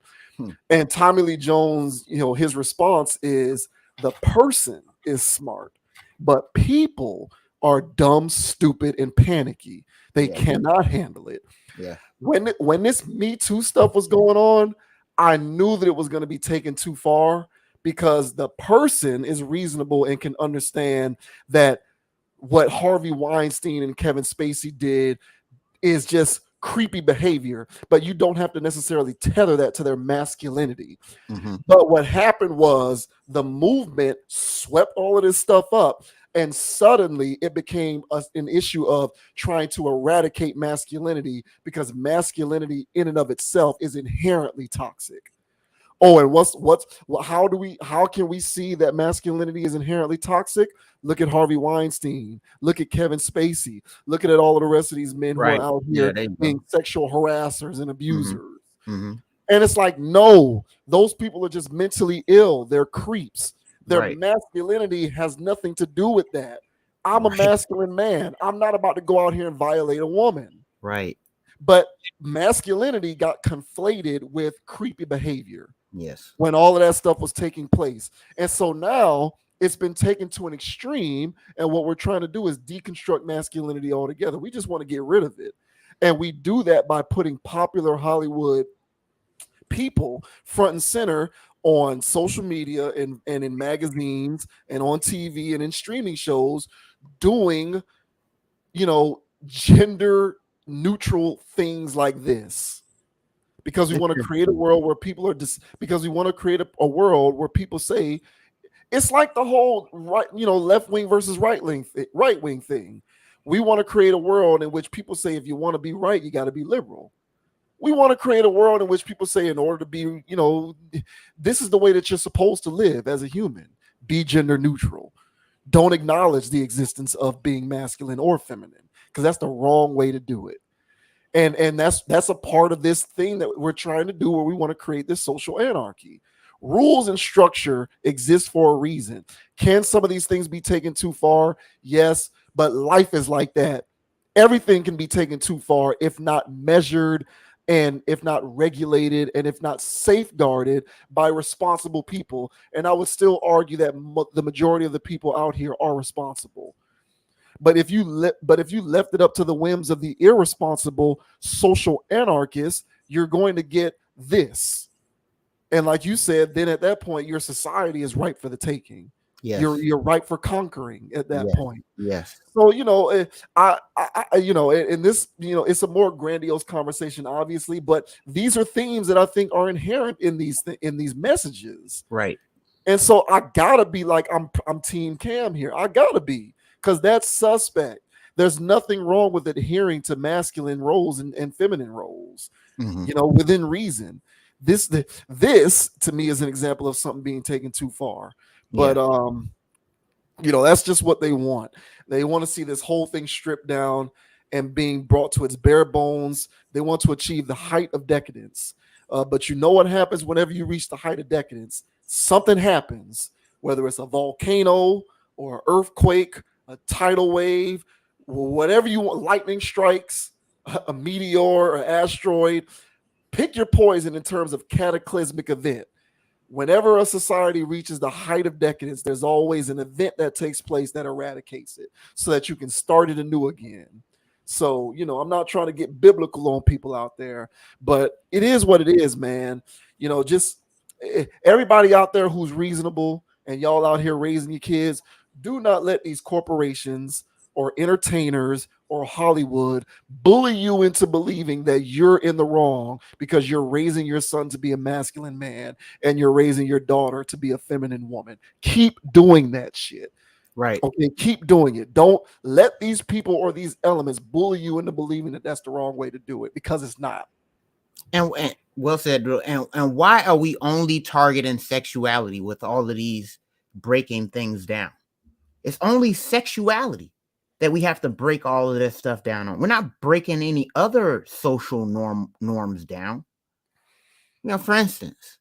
And Tommy Lee Jones, his response is, the person is smart, but people are dumb, stupid, and panicky. They cannot handle it. Yeah. When this Me Too stuff was going on, I knew that it was going to be taken too far, because the person is reasonable and can understand that what Harvey Weinstein and Kevin Spacey did is just creepy behavior, but you don't have to necessarily tether that to their masculinity. But what happened was the movement swept all of this stuff up, and suddenly it became an issue of trying to eradicate masculinity, because masculinity in and of itself is inherently toxic. Oh, and how can we see that masculinity is inherently toxic? Look at Harvey Weinstein. Look at Kevin Spacey. Look at all of the rest of these men who are out here being sexual harassers and abusers. And it's like, no, those people are just mentally ill. They're creeps. Their masculinity has nothing to do with that. I'm a masculine man. I'm not about to go out here and violate a woman. Right. But masculinity got conflated with creepy behavior. Yes. When all of that stuff was taking place. And so now it's been taken to an extreme. And what we're trying to do is deconstruct masculinity altogether. We just want to get rid of it. And we do that by putting popular Hollywood people front and center on social media and in magazines and on TV and in streaming shows, doing, gender neutral things like this, because we want to create a world where people are because we want to create a world where people say, it's like the whole left wing versus right wing thing. We want to create a world in which people say, if you want to be right, you got to be liberal. We want to create a world in which people say, in order to be, this is the way that you're supposed to live as a human. Be gender neutral. Don't acknowledge the existence of being masculine or feminine, because that's the wrong way to do it. And that's a part of this thing that we're trying to do, where we want to create this social anarchy. Rules and structure exist for a reason. Can some of these things be taken too far? Yes, but life is like that. Everything can be taken too far if not measured, and if not regulated, and if not safeguarded by responsible people. And I would still argue that the majority of the people out here are responsible. But if you left it up to the whims of the irresponsible social anarchists, you're going to get this. And like you said, then at that point, your society is ripe for the taking. Yes. You're ripe for conquering at that point. Yes. So, and this, it's a more grandiose conversation, obviously, but these are themes that I think are inherent in these messages. Right. And so I gotta be like, I'm Team Cam here. I gotta be, because that's suspect. There's nothing wrong with adhering to masculine roles and feminine roles, within reason. This to me is an example of something being taken too far. But that's just what they want. They want to see this whole thing stripped down and being brought to its bare bones. They want to achieve the height of decadence. But you know what happens whenever you reach the height of decadence? Something happens, whether it's a volcano or an earthquake, a tidal wave, whatever you want, lightning strikes, a meteor or asteroid. Pick your poison in terms of cataclysmic event. Whenever a society reaches the height of decadence, there's always an event that takes place that eradicates it so that you can start it anew again. So, I'm not trying to get biblical on people out there, but it is what it is, man. Just everybody out there who's reasonable, and y'all out here raising your kids, do not let these corporations or entertainers or Hollywood bully you into believing that you're in the wrong because you're raising your son to be a masculine man and you're raising your daughter to be a feminine woman. Keep doing that shit. Right. Okay, keep doing it. Don't let these people or these elements bully you into believing that that's the wrong way to do it, because it's not. And well said, bro. And why are we only targeting sexuality with all of these breaking things down? It's only sexuality that we have to break all of this stuff down on. We're not breaking any other social norms down. For instance,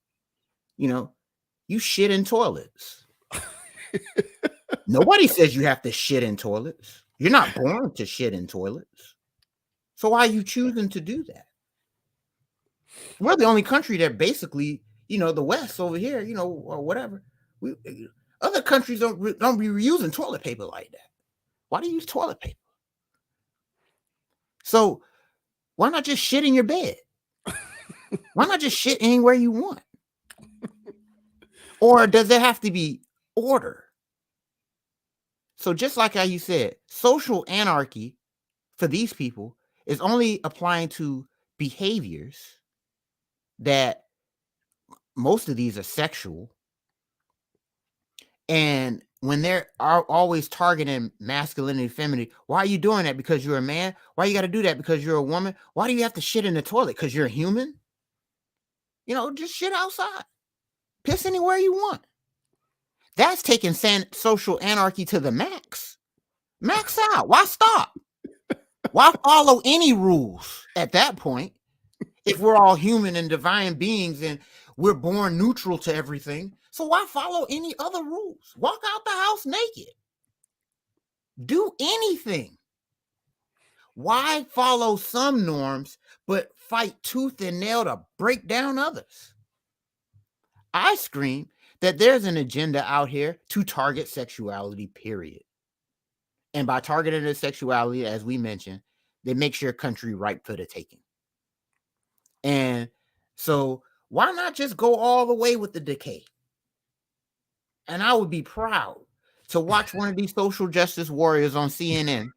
you shit in toilets. Nobody says you have to shit in toilets. You're not born to shit in toilets. So why are you choosing to do that? We're the only country that basically, the West over here, or whatever. Other countries don't be reusing toilet paper like that. Why do you use toilet paper? So why not just shit in your bed? Why not just shit anywhere you want? Or does there have to be order? So just like how you said, social anarchy for these people is only applying to behaviors that most of these are sexual. And when they're always targeting masculinity, femininity, why are you doing that? Because you're a man? Why you got to do that? Because you're a woman? Why do you have to shit in the toilet? Because you're a human? Just shit outside. Piss anywhere you want. That's taking social anarchy to the max. Max out. Why stop? Why follow any rules at that point? If we're all human and divine beings and we're born neutral to everything, so why follow any other rules? Walk out the house naked. Do anything. Why follow some norms but fight tooth and nail to break down others? I scream that there's an agenda out here to target sexuality, period. And by targeting the sexuality, as we mentioned, they make your country ripe for the taking. And so why not just go all the way with the decay? And I would be proud to watch one of these social justice warriors on CNN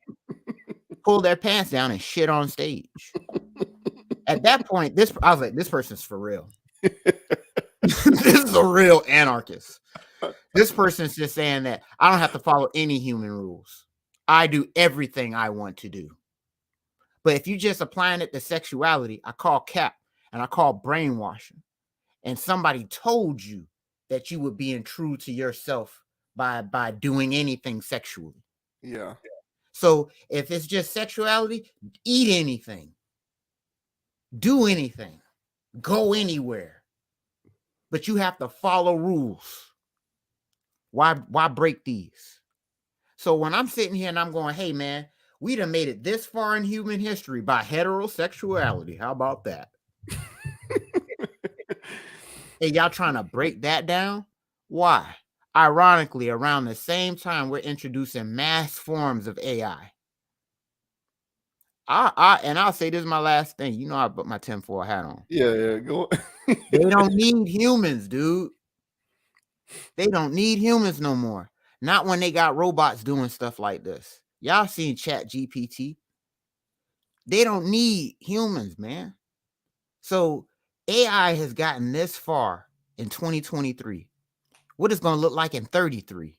pull their pants down and shit on stage. At that point, I was like, this person's for real. This is a real anarchist. This person's just saying that I don't have to follow any human rules. I do everything I want to do. But if you just applying it to sexuality, I call cap and I call brainwashing. And somebody told you that you were being true to yourself by doing anything sexually. Yeah. So if it's just sexuality, eat anything, do anything, go anywhere. But you have to follow rules. Why break these? So when I'm sitting here and I'm going, hey man, we done made it this far in human history by heterosexuality. How about that? And y'all trying to break that down? Why? Ironically, around the same time, we're introducing mass forms of AI. And I'll say this is my last thing. You know, I put my tinfoil hat on. Yeah, go. They don't need humans, dude. They don't need humans no more. Not when they got robots doing stuff like this. Y'all seen Chat GPT. They don't need humans, man. So AI has gotten this far in 2023. What it's going to look like in 33?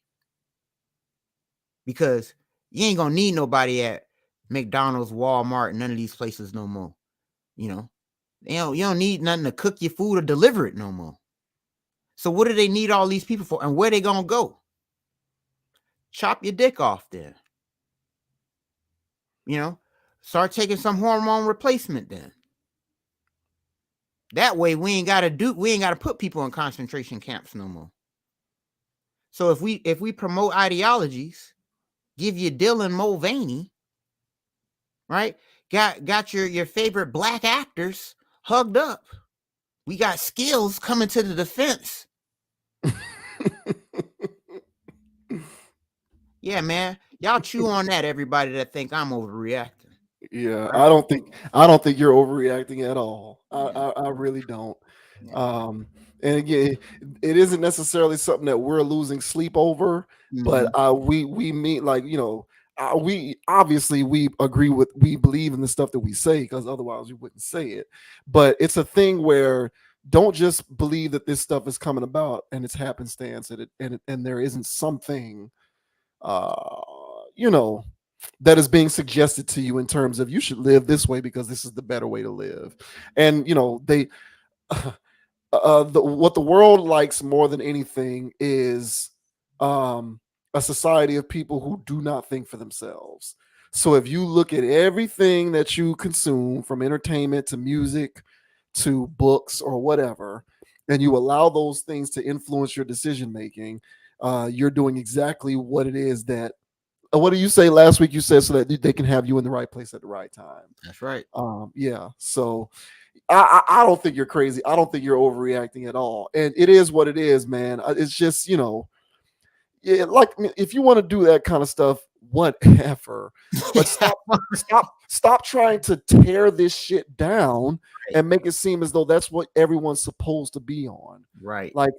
Because you ain't going to need nobody at McDonald's, Walmart, none of these places no more. You know, you don't need nothing to cook your food or deliver it no more. So what do they need all these people for? And where they going to go? Chop your dick off then. You know, start taking some hormone replacement then. That way we ain't got to put people in concentration camps no more. So if we promote ideologies, give you Dylan Mulvaney, right? Got your favorite black actors hugged up. We got skills coming to the defense. Yeah, man. Y'all chew on that, everybody that think I'm overreacting. Yeah, Right? I don't think you're overreacting at all. I really don't. Yeah. And again, it isn't necessarily something that we're losing sleep over, but we mean, like, you know, we obviously we believe in the stuff that we say, because otherwise we wouldn't say it. But it's a thing where don't just believe that this stuff is coming about and it's happenstance, and there isn't something, uh, you know, that is being suggested to you in terms of you should live this way because this is the better way to live. And you know, they what the world likes more than anything is a society of people who do not think for themselves. So if you look at everything that you consume, from entertainment to music to books or whatever, and you allow those things to influence your decision making, you're doing exactly what it is that, what do you say last week? You said so that they can have you in the right place at the right time. That's right. Yeah. So I don't think you're crazy. I don't think you're overreacting at all. And it is what it is, man. It's just, you know, yeah, like, if you want to do that kind of stuff, whatever. But stop trying to tear this shit down and make it seem as though that's what everyone's supposed to be on. Right. Like,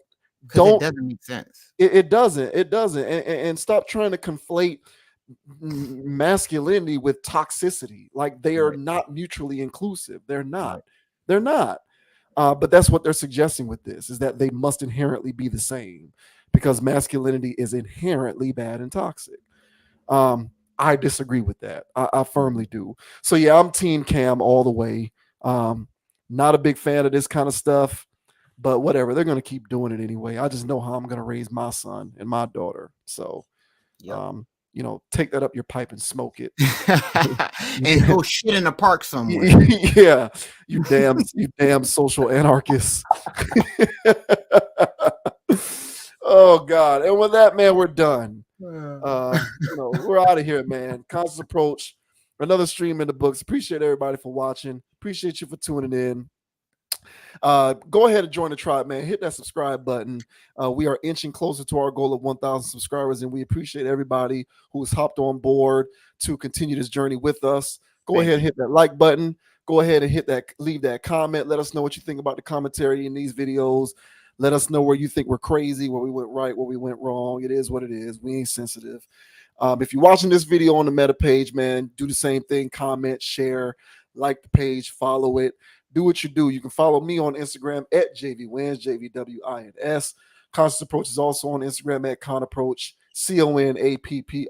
it doesn't make sense. It doesn't. It doesn't. And stop trying to conflate masculinity with toxicity. Like, they are not mutually inclusive. They're not. Right. They're not. But that's what they're suggesting with this, is that they must inherently be the same, because masculinity is inherently bad and toxic. I disagree with that. I firmly do. So yeah, I'm Team Cam all the way. Not a big fan of this kind of stuff, but whatever. They're going to keep doing it anyway. I just know how I'm going to raise my son and my daughter. So, you know, take that up your pipe and smoke it. And go shit in the park somewhere. Yeah, you damn social anarchists. Oh God. And with that, man, we're done. You know, we're out of here, man. Conscious Approach, another stream in the books. Appreciate everybody for watching. Appreciate you for tuning in. Go ahead and join the tribe, man. Hit that subscribe button. We are inching closer to our goal of 1,000 subscribers, and we appreciate everybody who has hopped on board to continue this journey with us. Go ahead and hit that like button. Go ahead and leave that comment. Let us know what you think about the commentary in these videos. Let us know where you think we're crazy, where we went right, where we went wrong. It is what it is. We ain't sensitive. If you're watching this video on the Meta page, man, do the same thing. Comment, share, like the page, follow it. Do what you do. You can follow me on Instagram at JVWins, JVWINS. Conscious Approach is also on Instagram at Con Approach. CONAPPROACH.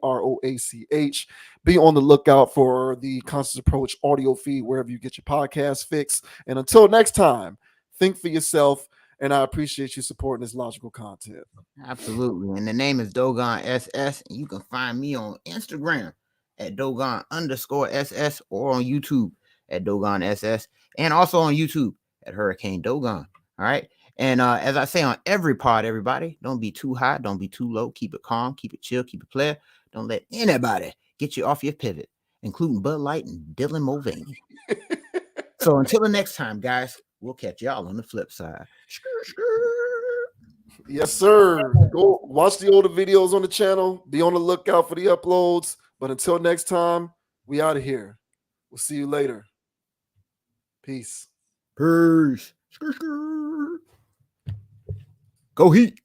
Be on the lookout for the Conscious Approach audio feed wherever you get your podcast fix. And until next time, think for yourself. And I appreciate you supporting this logical content. Absolutely. And the name is Dogon SS. And you can find me on Instagram at Dogon_SS or on YouTube at Dogon SS. And also on YouTube at Hurricane Dogon. All right. And as I say on every pod, everybody, don't be too high, don't be too low. Keep it calm, keep it chill, keep it player. Don't let anybody get you off your pivot, including Bud Light and Dylan Mulvaney. So until the next time, guys, we'll catch y'all on the flip side. Yes, sir. Go watch the older videos on the channel. Be on the lookout for the uploads. But until next time, we out of here. We'll see you later. Peace. Peace. Go Heat.